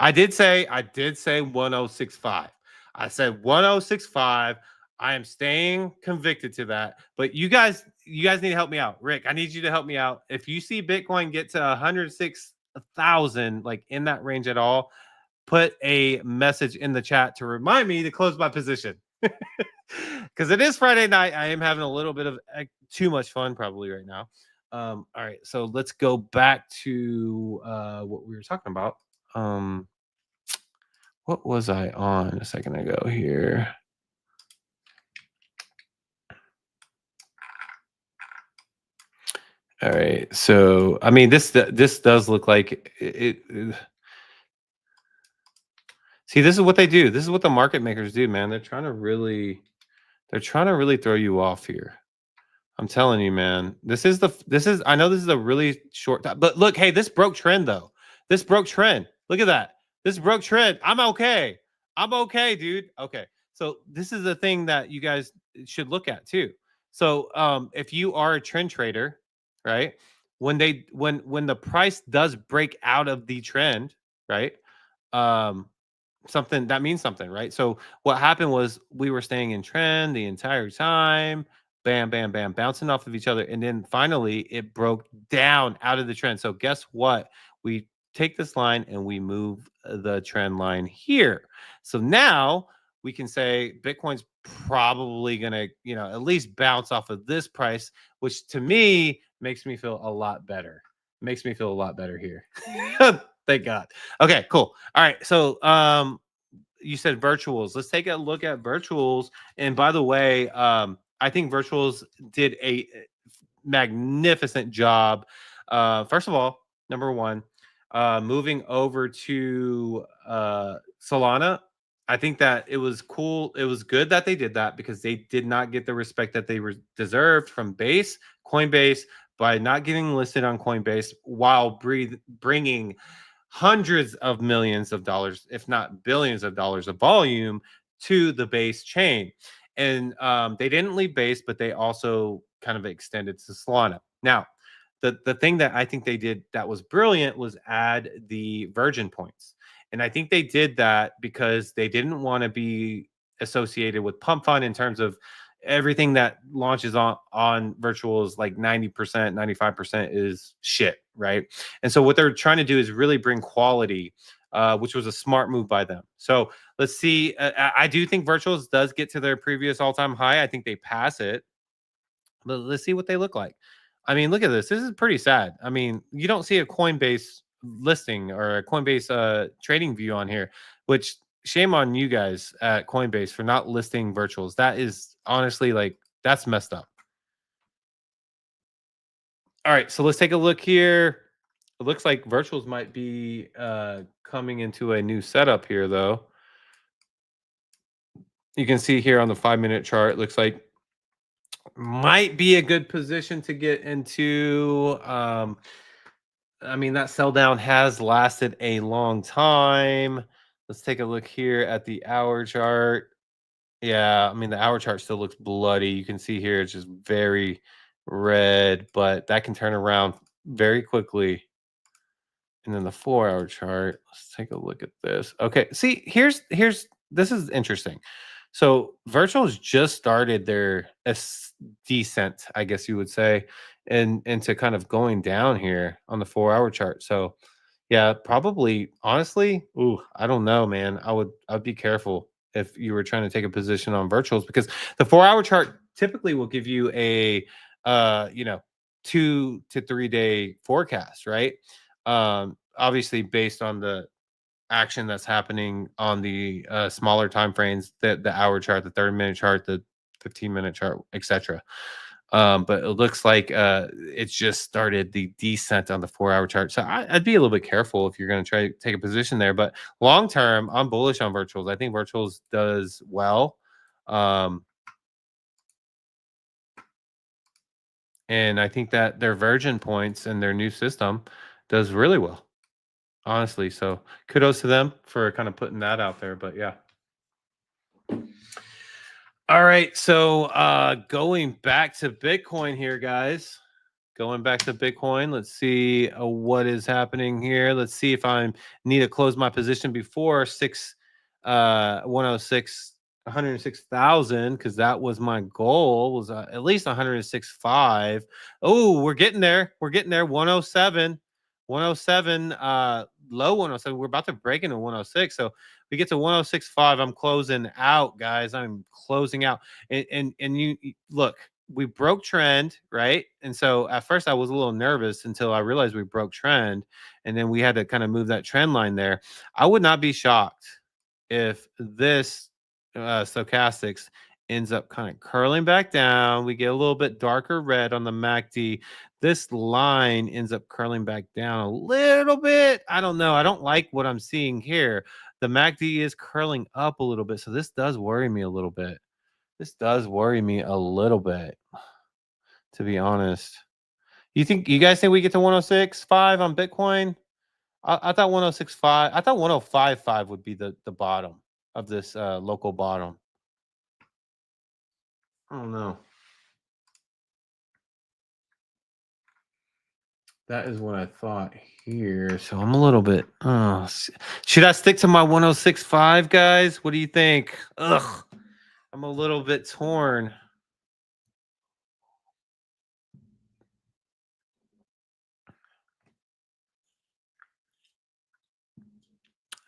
I did say 1065. I said 1065. I am staying convicted to that. But you guys need to help me out. Rick, I need you to help me out. If you see Bitcoin get to 106,000, like in that range at all, put a message in the chat to remind me to close my position. Because it is Friday night. I am having a little bit of too much fun probably right now. All right, so let's go back to what we were talking about. What was I on a second ago here? All right, so I mean, this does look like it. See, this is what they do. This is what the market makers do, man. They're trying to really throw you off here. I'm telling you, man. I know this is a really short time, but look, hey, this broke trend though. This broke trend. Look at that. This broke trend. I'm okay. I'm okay, dude. Okay. So this is the thing that you guys should look at too. So if you are a trend trader, right? When the price does break out of the trend, right? Something that means something, right? So what happened was we were staying in trend the entire time, bam, bam, bam, bouncing off of each other, and then finally it broke down out of the trend. So guess what? We take this line and we move the trend line here. So now we can say Bitcoin's probably gonna, at least bounce off of this price, which to me makes me feel a lot better. Makes me feel a lot better here. Thank God. Okay, cool. All right. So you said virtuals. Let's take a look at virtuals. And by the way, I think virtuals did a magnificent job. First of all, number one, moving over to Solana. I think that it was cool. It was good that they did that because they did not get the respect that they deserved from Base, Coinbase, by not getting listed on Coinbase while bringing hundreds of millions of dollars, if not billions of dollars of volume to the Base chain. And they didn't leave Base, but they also kind of extended to Solana. Now, the thing that I think they did that was brilliant was add the Virgin points. And I think they did that because they didn't want to be associated with Pump Fund in terms of everything that launches on virtual is like 90%, 95% is shit, right? And so what they're trying to do is really bring quality, which was a smart move by them. So let's see. I do think virtuals does get to their previous all-time high. I think they pass it, but let's see what they look like. I mean, look at this. This is pretty sad. I mean, you don't see a Coinbase listing or a Coinbase trading view on here, which shame on you guys at Coinbase for not listing virtuals. That is honestly like that's messed up. All right, so let's take a look here. It looks like virtuals might be coming into a new setup here, though. You can see here on the 5-minute chart, looks like might be a good position to get into. I mean, that sell down has lasted a long time. Let's take a look here at the hour chart. Yeah, I mean, the hour chart still looks bloody. You can see here it's just very red, but that can turn around very quickly. And then the 4-hour chart, let's take a look at this. Okay, see, here's this is interesting. So virtuals just started their descent, I guess you would say, and into kind of going down here on the 4-hour chart. So yeah, probably honestly, ooh, I don't know, man. I'd be careful if you were trying to take a position on virtuals because the 4-hour chart typically will give you a 2 to 3 day forecast, right? Obviously based on the action that's happening on the smaller time frames, the hour chart, the 30-minute chart, the 15-minute chart, etc. But it looks like it's just started the descent on the 4-hour chart. So I'd be a little bit careful if you're going to try to take a position there. But long term, I'm bullish on virtuals. I think virtuals does well. And I think that their Virgin points and their new system does really well, honestly. So kudos to them for kind of putting that out there. But yeah. All right. So going back to Bitcoin here, guys. Going back to Bitcoin, let's see what is happening here. Let's see if I need to close my position before 106 106,000 because that was my goal was at least 106.5. Oh, we're getting there. We're getting there. 107, 107, low 107. We're about to break into 106. So we get to 106.5. I'm closing out, guys. I'm closing out. And you look, we broke trend, right? And so at first I was a little nervous until I realized we broke trend, and then we had to kind of move that trend line there. I would not be shocked if this stochastics ends up kind of curling back down. We get a little bit darker red on the MACD. This line ends up curling back down a little bit. I don't know. I don't like what I'm seeing here. The MACD is curling up a little bit, so this does worry me a little bit. This does worry me a little bit, to be honest. You guys think we get to 106.5 on Bitcoin? I thought 106.5. I thought 105.5 would be the bottom of this local bottom. I don't know. That is what I thought here. So I'm a little bit. Should I stick to my 106.5, guys? What do you think? Ugh, I'm a little bit torn.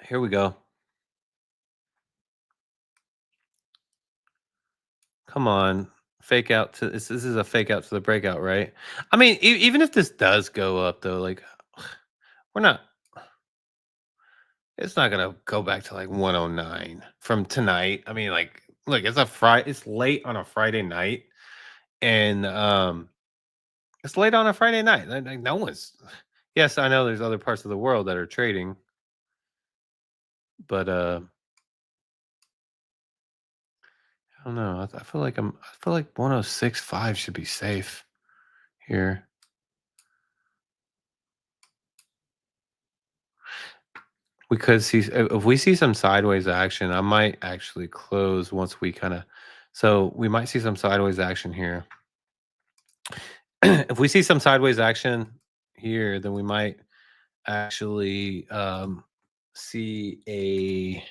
Here we go. Come on. fake out to this is a fake out to the breakout, right? I mean, even if this does go up though, like we're not it's not gonna go back to like 109 from tonight. I mean, like, look, it's late on a Friday night, and it's late on a Friday night. Like, no one's yes, I know there's other parts of the world that are trading, but I don't know. I feel like 106.5 should be safe here. We could see if we see some sideways action, I might actually close once we kind of so we might see some sideways action here. If we see some sideways action here, then we might actually see a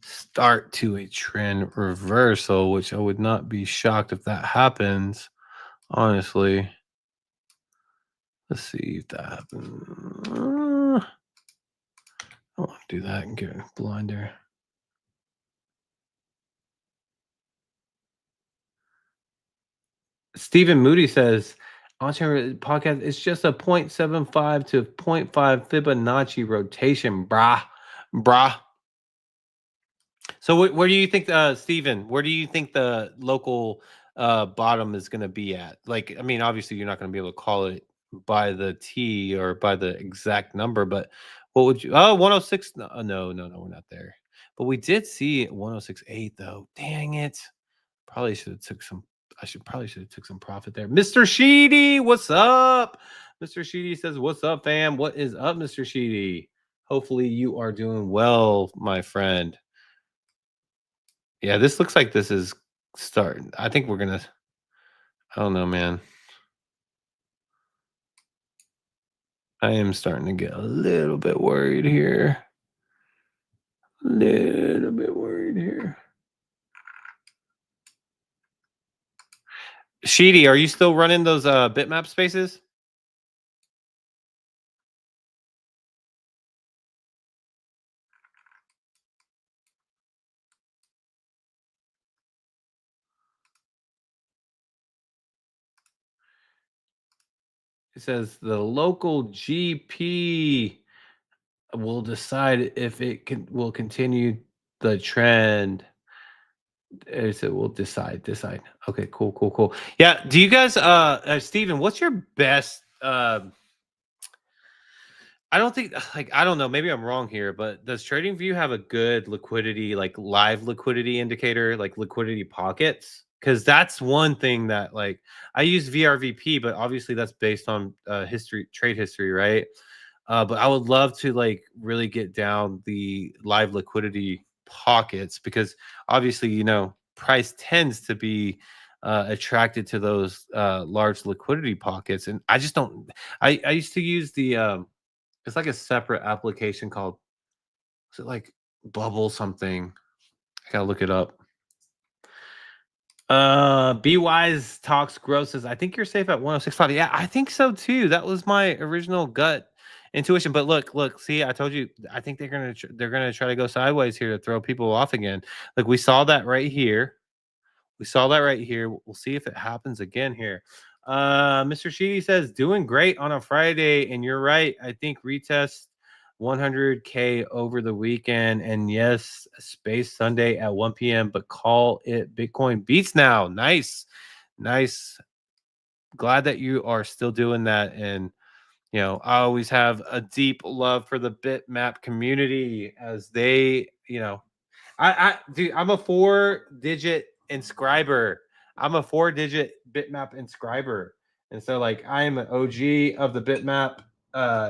start to a trend reversal, which I would not be shocked if that happens. Honestly, let's see if that happens. I don't want to do that and get blinder. Stephen Moody says, on-chain podcast, it's just a 0.75 to 0.5 Fibonacci rotation, brah. So where do you think, Stephen, where do you think the local bottom is going to be at? Like, I mean, obviously you're not going to be able to call it by the T or by the exact number, but what would you, 106? No, we're not there. But we did see 106.8 though. Dang it. Probably should have took some. I should probably should have took some profit there. Mr. Sheedy, what's up? Mr. Sheedy says, "What's up, fam? What is up, Mr. Sheedy? Hopefully you are doing well, my friend." Yeah, this looks like this is starting. I think we're gonna. I don't know, man. I am starting to get a little bit worried here. Little bit worried here. Sheedy, are you still running those bitmap spaces? It says the local GP will decide if it will continue the trend. Is it will decide. Okay, cool. Yeah. Do you guys Steven, what's your best I don't think like I don't know, maybe I'm wrong here, but does TradingView have a good liquidity, like live liquidity indicator, like liquidity pockets? Because that's one thing that like I use VRVP, but obviously that's based on trade history, right? But I would love to like really get down the live liquidity pockets because obviously, price tends to be attracted to those large liquidity pockets. And I just don't, I used to use it's like a separate application called, is it like Bubble something? I gotta look it up. Be Wise Talks Gross says, I think you're safe at 106.5. Yeah, I think so too. That was my original gut intuition. But look, see, I told you, I think they're gonna try to go sideways here to throw people off again. Like we saw that right here. We saw that right here. We'll see if it happens again here. Mr. Sheedy says, doing great on a Friday, and you're right. I think retest 100K over the weekend, and yes, Space Sunday at 1 p.m. But call it Bitcoin beats now. Nice. Glad that you are still doing that, and I always have a deep love for the Bitmap community as they, dude, I'm a 4-digit inscriber. I'm a 4-digit bitmap inscriber. And so like I am an OG of the bitmap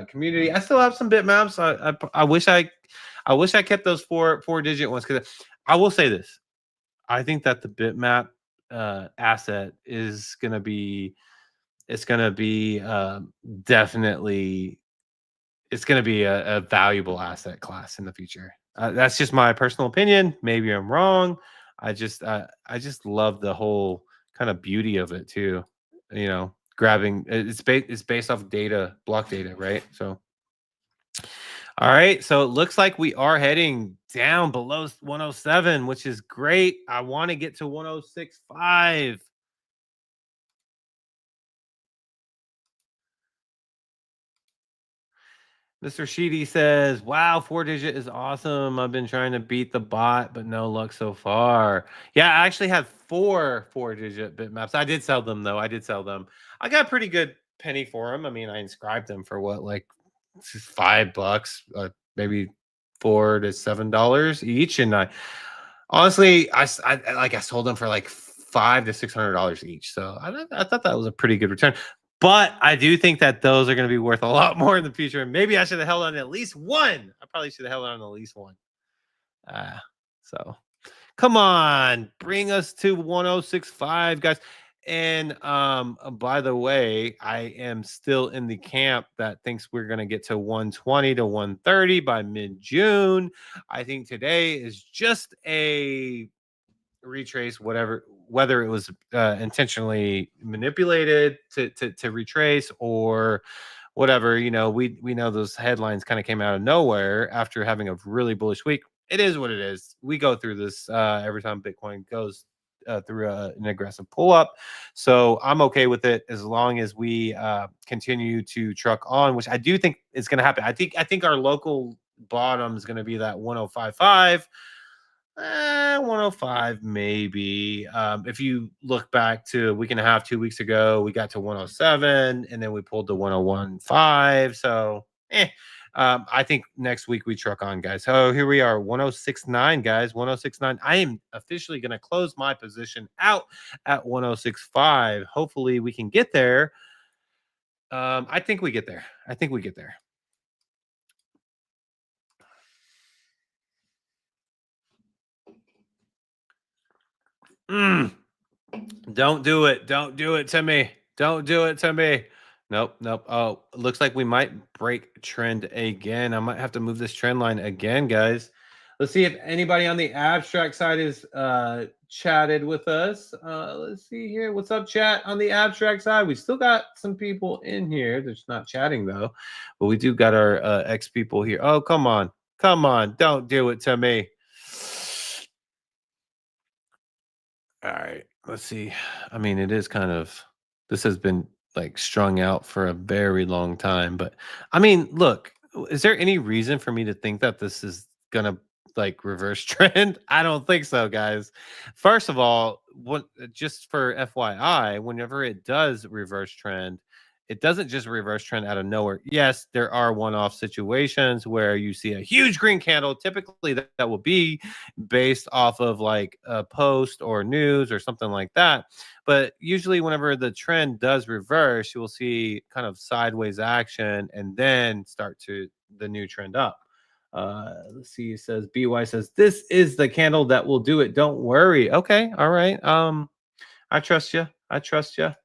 community. I still have some bitmaps. I wish I kept those four-digit ones because I will say this. I think that the bitmap asset is gonna be definitely it's going to be a valuable asset class in the future. That's just my personal opinion. Maybe I'm wrong. I just love the whole kind of beauty of it too. Grabbing it's based off data, block data, right? So, all right. So it looks like we are heading down below 107, which is great. I want to get to 106.5. Mr. Sheedy says, "Wow, 4 digit is awesome. I've been trying to beat the bot, but no luck so far." Yeah, I actually had 4 digit bitmaps. I did sell them though. I did sell them. I got a pretty good penny for them. I mean, I inscribed them for what, like $5, maybe $4 to $7 each, and I honestly, I sold them for like $500 to $600 each. So I thought that was a pretty good return. But I do think that those are going to be worth a lot more in the future. And maybe I should have held on to at least one. I probably should have held on to at least one. So come on, bring us to 1065, guys. And by the way, I am still in the camp that thinks we're going to get to 120 to 130 by mid-June. I think today is just a retrace, whether it was intentionally manipulated to retrace or whatever. We know those headlines kind of came out of nowhere after having a really bullish week. It is what it is. We go through this every time Bitcoin goes through an aggressive pull up. So I'm okay with it as long as we continue to truck on, which I do think is going to happen. I think our local bottom is going to be that 1055. 105 maybe. If you look back to a week and a half, 2 weeks ago, we got to 107 and then we pulled to 101.5. So I think next week we truck on, guys. So here we are, 1069, guys. 1069. I am officially going to close my position out at 1065. Hopefully we can get there. I think we get there. Don't do it. Don't do it to me. Don't do it to me. Nope. Nope. Oh, looks like we might break trend again. I might have to move this trend line again, guys. Let's see if anybody on the abstract side is chatted with us. Let's see here. What's up, chat on the abstract side? We still got some people in here. They're just not chatting though. But we do got our ex people here. Oh, come on. Come on. Don't do it to me. All right, let's see. I mean, it is kind of, this has been like strung out for a very long time, but I mean, look, is there any reason for me to think that this is gonna like reverse trend? I don't think so, guys. First of all, what just for FYI, whenever it does reverse trend, it doesn't just reverse trend out of nowhere. Yes, there are one-off situations where you see a huge green candle. Typically, that will be based off of like a post or news or something like that. But usually, whenever the trend does reverse, you will see kind of sideways action and then start to the new trend up. Let's see. It says BY says this is the candle that will do it. Don't worry. Okay. All right. I trust you. I trust you.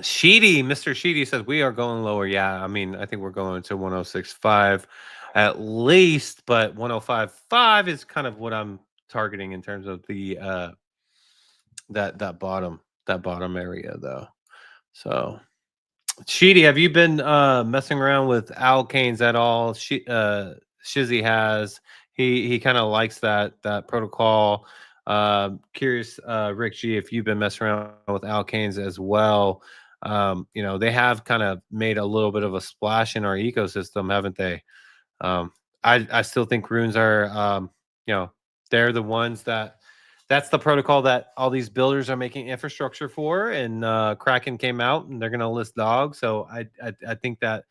Sheedy, Mr. Sheedy says we are going lower. Yeah, I mean, I think we're going to 1065 at least, but 1055 is kind of what I'm targeting in terms of the that bottom area though. So Sheedy, have you been messing around with alkanes at all? Shizzy has. He kind of likes that protocol. Curious, Rick G, if you've been messing around with alkanes as well. They have kind of made a little bit of a splash in our ecosystem, haven't they? I still think runes are, they're the ones that's the protocol that all these builders are making infrastructure for. And Kraken came out and they're going to list dogs. So I think that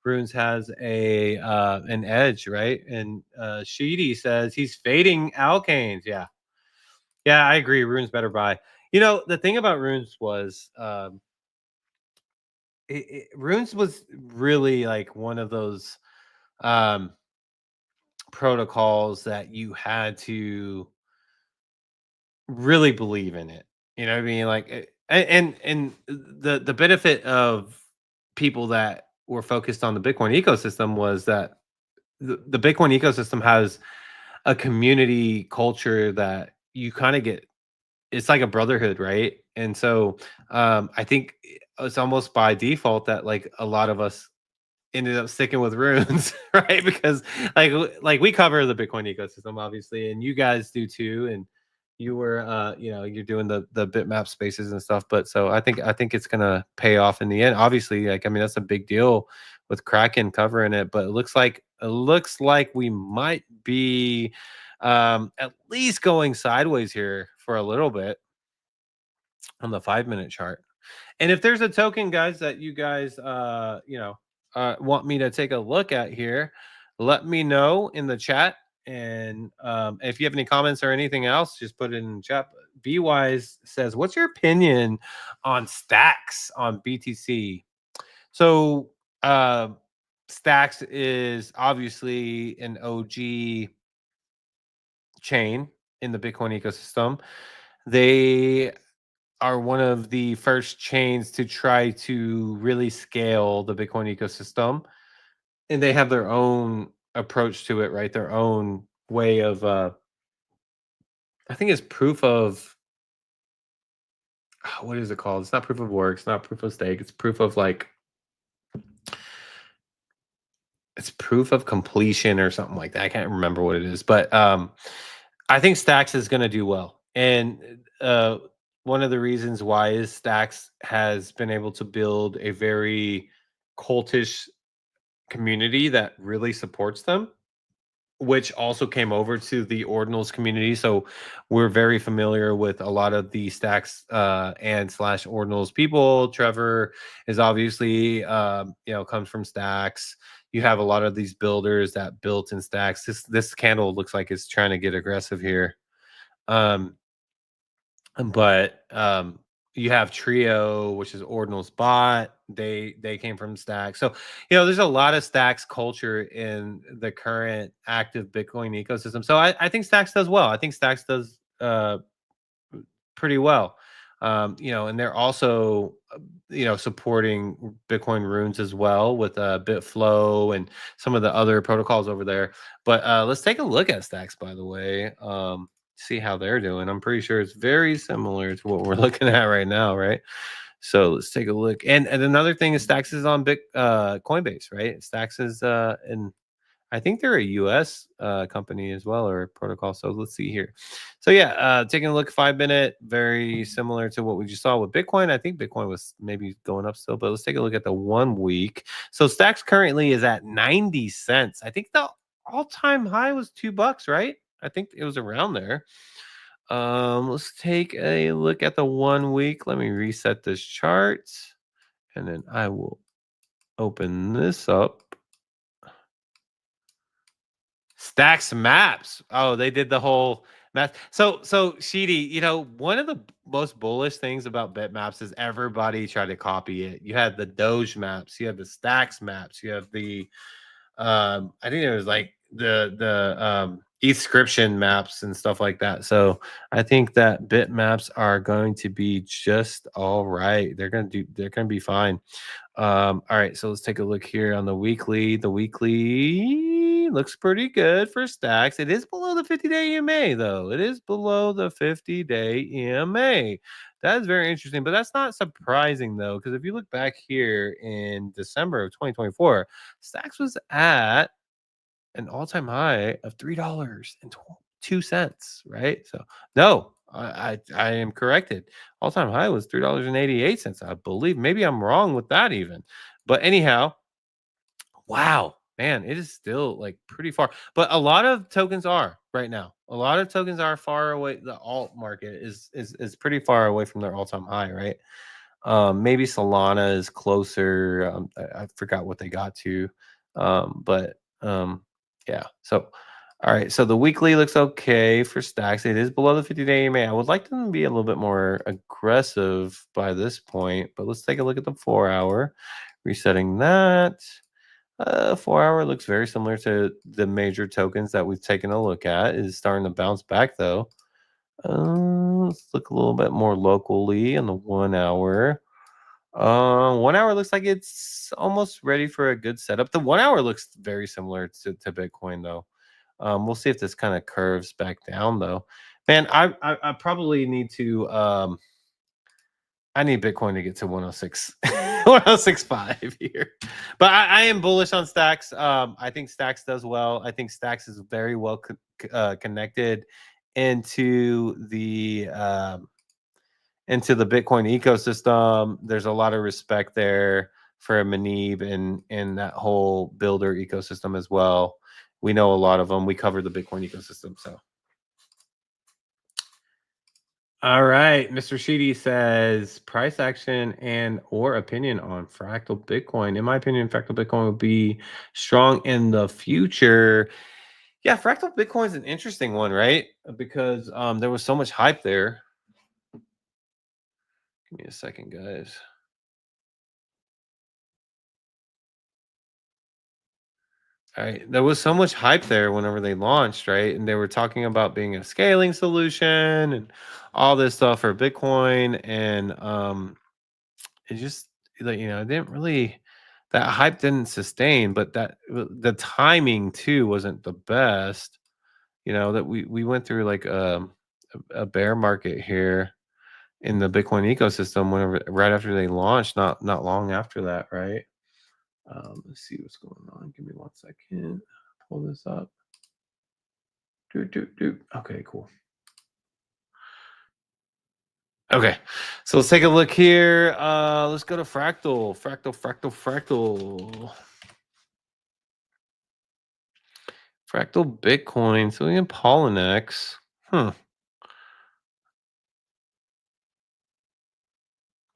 runes has an edge, right? And Sheedy says he's fading alkanes. Yeah, I agree. Runes better buy. The thing about runes was runes was really like one of those um protocols that you had to really believe in it. You know what I mean? Like, and the benefit of people that were focused on the Bitcoin ecosystem was that the Bitcoin ecosystem has a community culture that you kind of get. It's like a brotherhood, right? And so I think it's almost by default that like a lot of us ended up sticking with runes, right? Because like we cover the Bitcoin ecosystem obviously, and you guys do too, and you were you're doing the bitmap spaces and stuff. But so I think it's gonna pay off in the end. Obviously, like I mean that's a big deal with Kraken covering it, but it looks like we might be at least going sideways here for a little bit on the 5 minute chart. And if there's a token, guys, that you guys want me to take a look at here, let me know in the chat. And if you have any comments or anything else, just put it in the chat. B Wise says, "What's your opinion on stacks on BTC?" So stacks is obviously an OG chain in the Bitcoin ecosystem. They are one of the first chains to try to really scale the Bitcoin ecosystem, and they have their own approach to it, right? Their own way of I think it's proof of what is it called? It's not proof of work, it's not proof of stake, it's proof of like it's proof of completion or something like that. I can't remember what it is, but I think Stacks is going to do well. And one of the reasons why is Stacks has been able to build a very cultish community that really supports them, which also came over to the Ordinals community. So we're very familiar with a lot of the Stacks and slash Ordinals people. Trevor is obviously, comes from Stacks. You have a lot of these builders that built in Stacks. This candle looks like it's trying to get aggressive here. But you have Trio, which is Ordinal's bot. They came from Stacks. So there's a lot of Stacks culture in the current active Bitcoin ecosystem. So I think Stacks does well. I think Stacks does pretty well. And they're also supporting Bitcoin runes as well with Bitflow and some of the other protocols over there. But let's take a look at Stacks, by the way. See how they're doing. I'm pretty sure it's very similar to what we're looking at right now, right? So let's take a look. And another thing is Stacks is on Coinbase, right? Stacks is and I think they're a US company as well, or protocol. So let's see here. So yeah, taking a look, 5 minute, very similar to what we just saw with Bitcoin. I think Bitcoin was maybe going up still, but let's take a look at the 1 week. So Stacks currently is at 90 cents. I think the all-time high was $2, right? I think it was around there. Let's take a look at the 1 week. Let me reset this chart, and then I will open this up. Stacks maps. Oh, they did the whole map. So Sheedy, one of the most bullish things about bitmaps is everybody tried to copy it. You had the Doge maps, you have the Stacks maps, you have the I think there was like the Ethscription maps and stuff like that. So I think that bitmaps are going to be just all right. They're gonna be fine. All right, so let's take a look here on the weekly. The weekly looks pretty good for Stacks. It is below the 50-day EMA, though. It is below the 50-day EMA. That is very interesting, but that's not surprising, though, because if you look back here in December of 2024, Stacks was at an all-time high of $3.02, right? So, no, I am corrected. All-time high was $3.88, I believe. Maybe I'm wrong with that even. But anyhow, wow, man, it is still like pretty far. But a lot of tokens are right now. A lot of tokens are far away. The alt market is pretty far away from their all-time high, right? Maybe Solana is closer. I forgot what they got to. But yeah. So all right, so the weekly looks okay for Stacks. It is below the 50-day EMA. I would like them to be a little bit more aggressive by this point, but let's take a look at the 4-hour. Resetting that. 4-hour looks very similar to the major tokens that we've taken a look at. It is starting to bounce back though. Let's look a little bit more locally on the 1 hour. 1 hour looks like it's almost ready for a good setup. The 1 hour looks very similar to Bitcoin though. We'll see if this kind of curves back down though. Man, I probably need to I need Bitcoin to get to 106 106.5 here. But I am bullish on Stacks. I think Stacks does well. I think Stacks is very well connected into the Bitcoin ecosystem. There's a lot of respect there for Manib and that whole builder ecosystem as well. We know a lot of them. We cover the Bitcoin ecosystem. So, all right, Mr. Sheedy says price action and or opinion on fractal Bitcoin. In my opinion, fractal Bitcoin will be strong in the future. Yeah, fractal Bitcoin is an interesting one, right? Because there was so much hype there. Give me a second, guys. Right. There was so much hype there whenever they launched, right? And they were talking about being a scaling solution and all this stuff for Bitcoin. And it just like it didn't really that hype didn't sustain, but the timing too wasn't the best. That we went through like a bear market here in the Bitcoin ecosystem whenever right after they launched, not long after that, right? Let's see what's going on. Give me 1 second. Pull this up. Okay, cool. Okay, so let's take a look here. Let's go to Fractal. Fractal Bitcoin. So we have Polynex.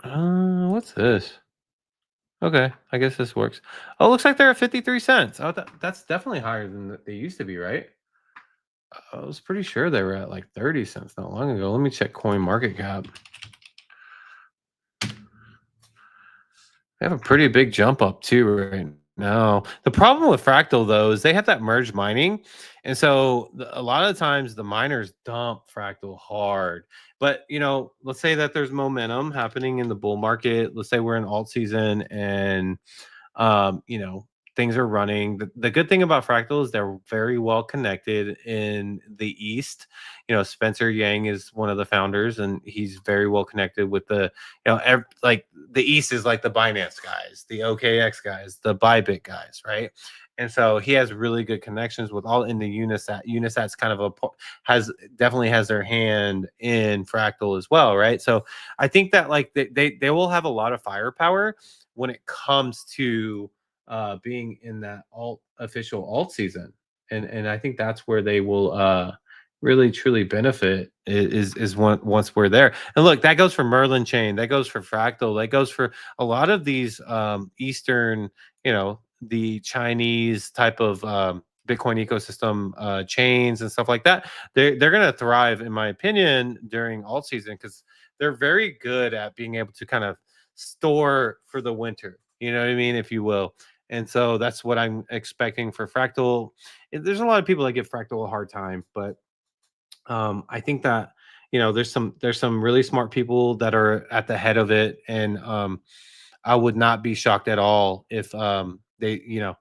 What's this? Okay, I guess this works. Oh, looks like they're at 53 cents. Oh, that's definitely higher than they used to be, right? I was pretty sure they were at like 30 cents not long ago. Let me check Coin Market Cap. They have a pretty big jump up too right now. The problem with Fractal though is they have that merge mining, and so a lot of times the miners dump Fractal hard. But let's say that there's momentum happening in the bull market. Let's say we're in alt season and um, you know, things are running. The good thing about Fractal is they're very well connected in the East. Spencer Yang is one of the founders, and he's very well connected with like the East is like the Binance guys, the OKX guys, the Bybit guys, right? And so he has really good connections with all in the Unisat. Unisat's kind of definitely has their hand in Fractal as well, right? So I think that like they will have a lot of firepower when it comes to being in that official alt season, and I think that's where they will really truly benefit once we're there. And look, that goes for Merlin Chain, that goes for Fractal, that goes for a lot of these Eastern, the Chinese type of Bitcoin ecosystem chains and stuff like that. They're going to thrive, in my opinion, during alt season because they're very good at being able to kind of store for the winter. You know what I mean, if you will. And so that's what I'm expecting for Fractal. There's a lot of people that give Fractal a hard time, but I think that there's some really smart people that are at the head of it, and I would not be shocked at all if they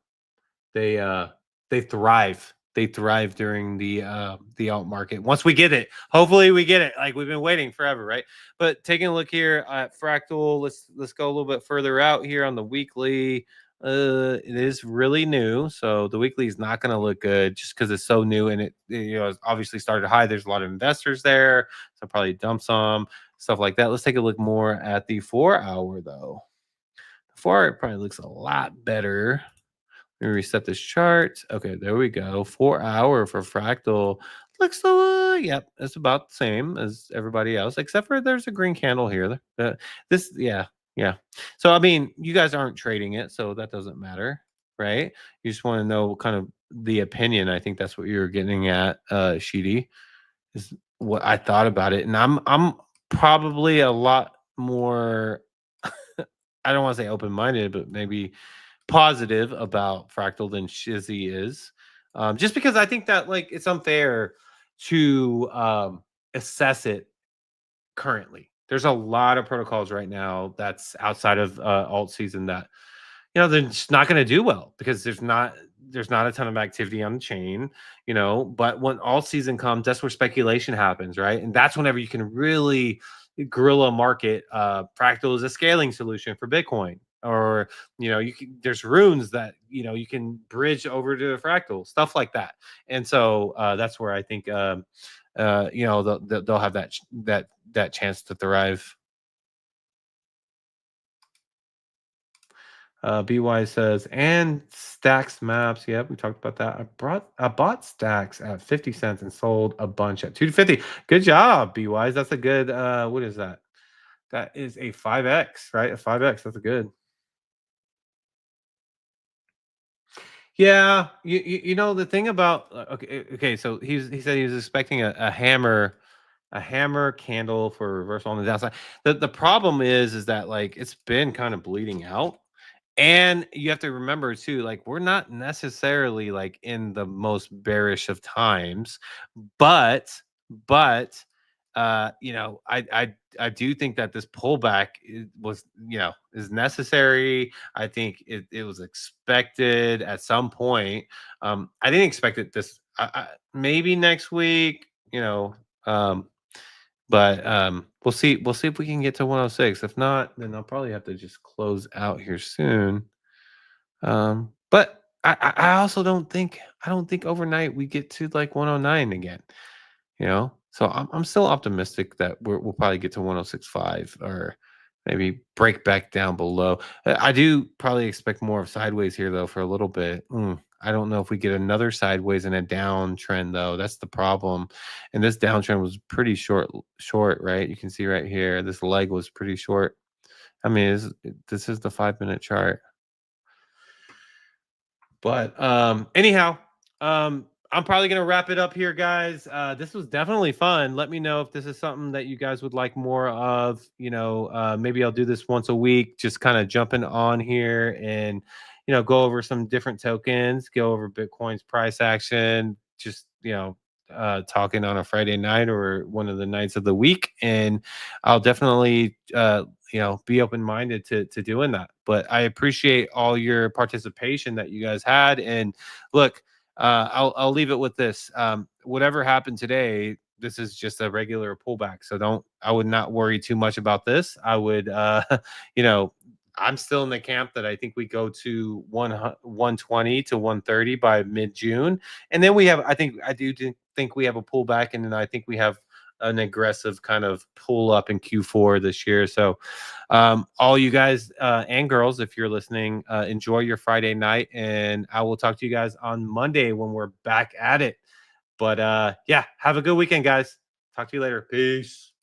they thrive. They thrive during the alt market. Once we get it, hopefully we get it. Like we've been waiting forever, right? But taking a look here at Fractal, let's go a little bit further out here on the weekly. It is really new, so the weekly is not going to look good just because it's so new and it's obviously started high. There's a lot of investors there, so probably dump some stuff like that. Let's take a look more at the 4-hour though. The 4-hour probably looks a lot better. Let me reset this chart. Okay, there we go. 4-hour for Fractal. Looks yep, it's about the same as everybody else, except for there's a green candle here. Yeah. So I mean, you guys aren't trading it, so that doesn't matter, right? You just want to know kind of the opinion. I think that's what you're getting at, Sheedy, is what I thought about it. And I'm probably a lot more I don't want to say open-minded, but maybe positive about Fractal than Shizzy is. Just because I think that like it's unfair to assess it currently. There's a lot of protocols right now that's outside of alt season that they're just not going to do well because there's not a ton of activity on the chain, but when all season comes, that's where speculation happens, right? And that's whenever you can really guerrilla market. Fractal is a scaling solution for Bitcoin, or there's runes that you can bridge over to Fractal, stuff like that. And so that's where I think they'll have that chance to thrive. BY says, and Stacks Maps. Yep, we talked about that. I bought Stacks at 50 cents and sold a bunch at 250. Good job, BY. That's a good what is that? That is a 5x, right? A 5x. That's a good. Yeah, you know the thing about okay, so he said he was expecting a hammer candle for reversal on the downside. The problem is that like it's been kind of bleeding out. And you have to remember too, like we're not necessarily like in the most bearish of times, but but I do think that this pullback was is necessary. I think it was expected at some point. I didn't expect it this maybe next week, um, but we'll see if we can get to 106. If not, then I'll probably have to just close out here soon. But I also don't think overnight we get to like 109 again. So I'm still optimistic that we'll probably get to 106.5 or maybe break back down below. I do probably expect more of sideways here though for a little bit. I don't know if we get another sideways and a downtrend though. That's the problem. And this downtrend was pretty short, right? You can see right here, this leg was pretty short. I mean, this is the 5-minute chart. But anyhow, I'm probably gonna wrap it up here, guys. This was definitely fun. Let me know if this is something that you guys would like more of. Maybe I'll do this once a week, just kind of jumping on here and go over some different tokens, go over Bitcoin's price action, just talking on a Friday night or one of the nights of the week. And I'll definitely be open minded to doing that. But I appreciate all your participation that you guys had. And look, I'll leave it with this. Whatever happened today, this is just a regular pullback. So I would not worry too much about this. I would, you know, I'm still in the camp that I think we go to 120 to 130 by mid June, and then I do think we have a pullback, and then I think we have an aggressive kind of pull up in Q4 this year. So, all you guys and girls, if you're listening, enjoy your Friday night, and I will talk to you guys on Monday when we're back at it. But yeah, have a good weekend, guys. Talk to you later. Peace.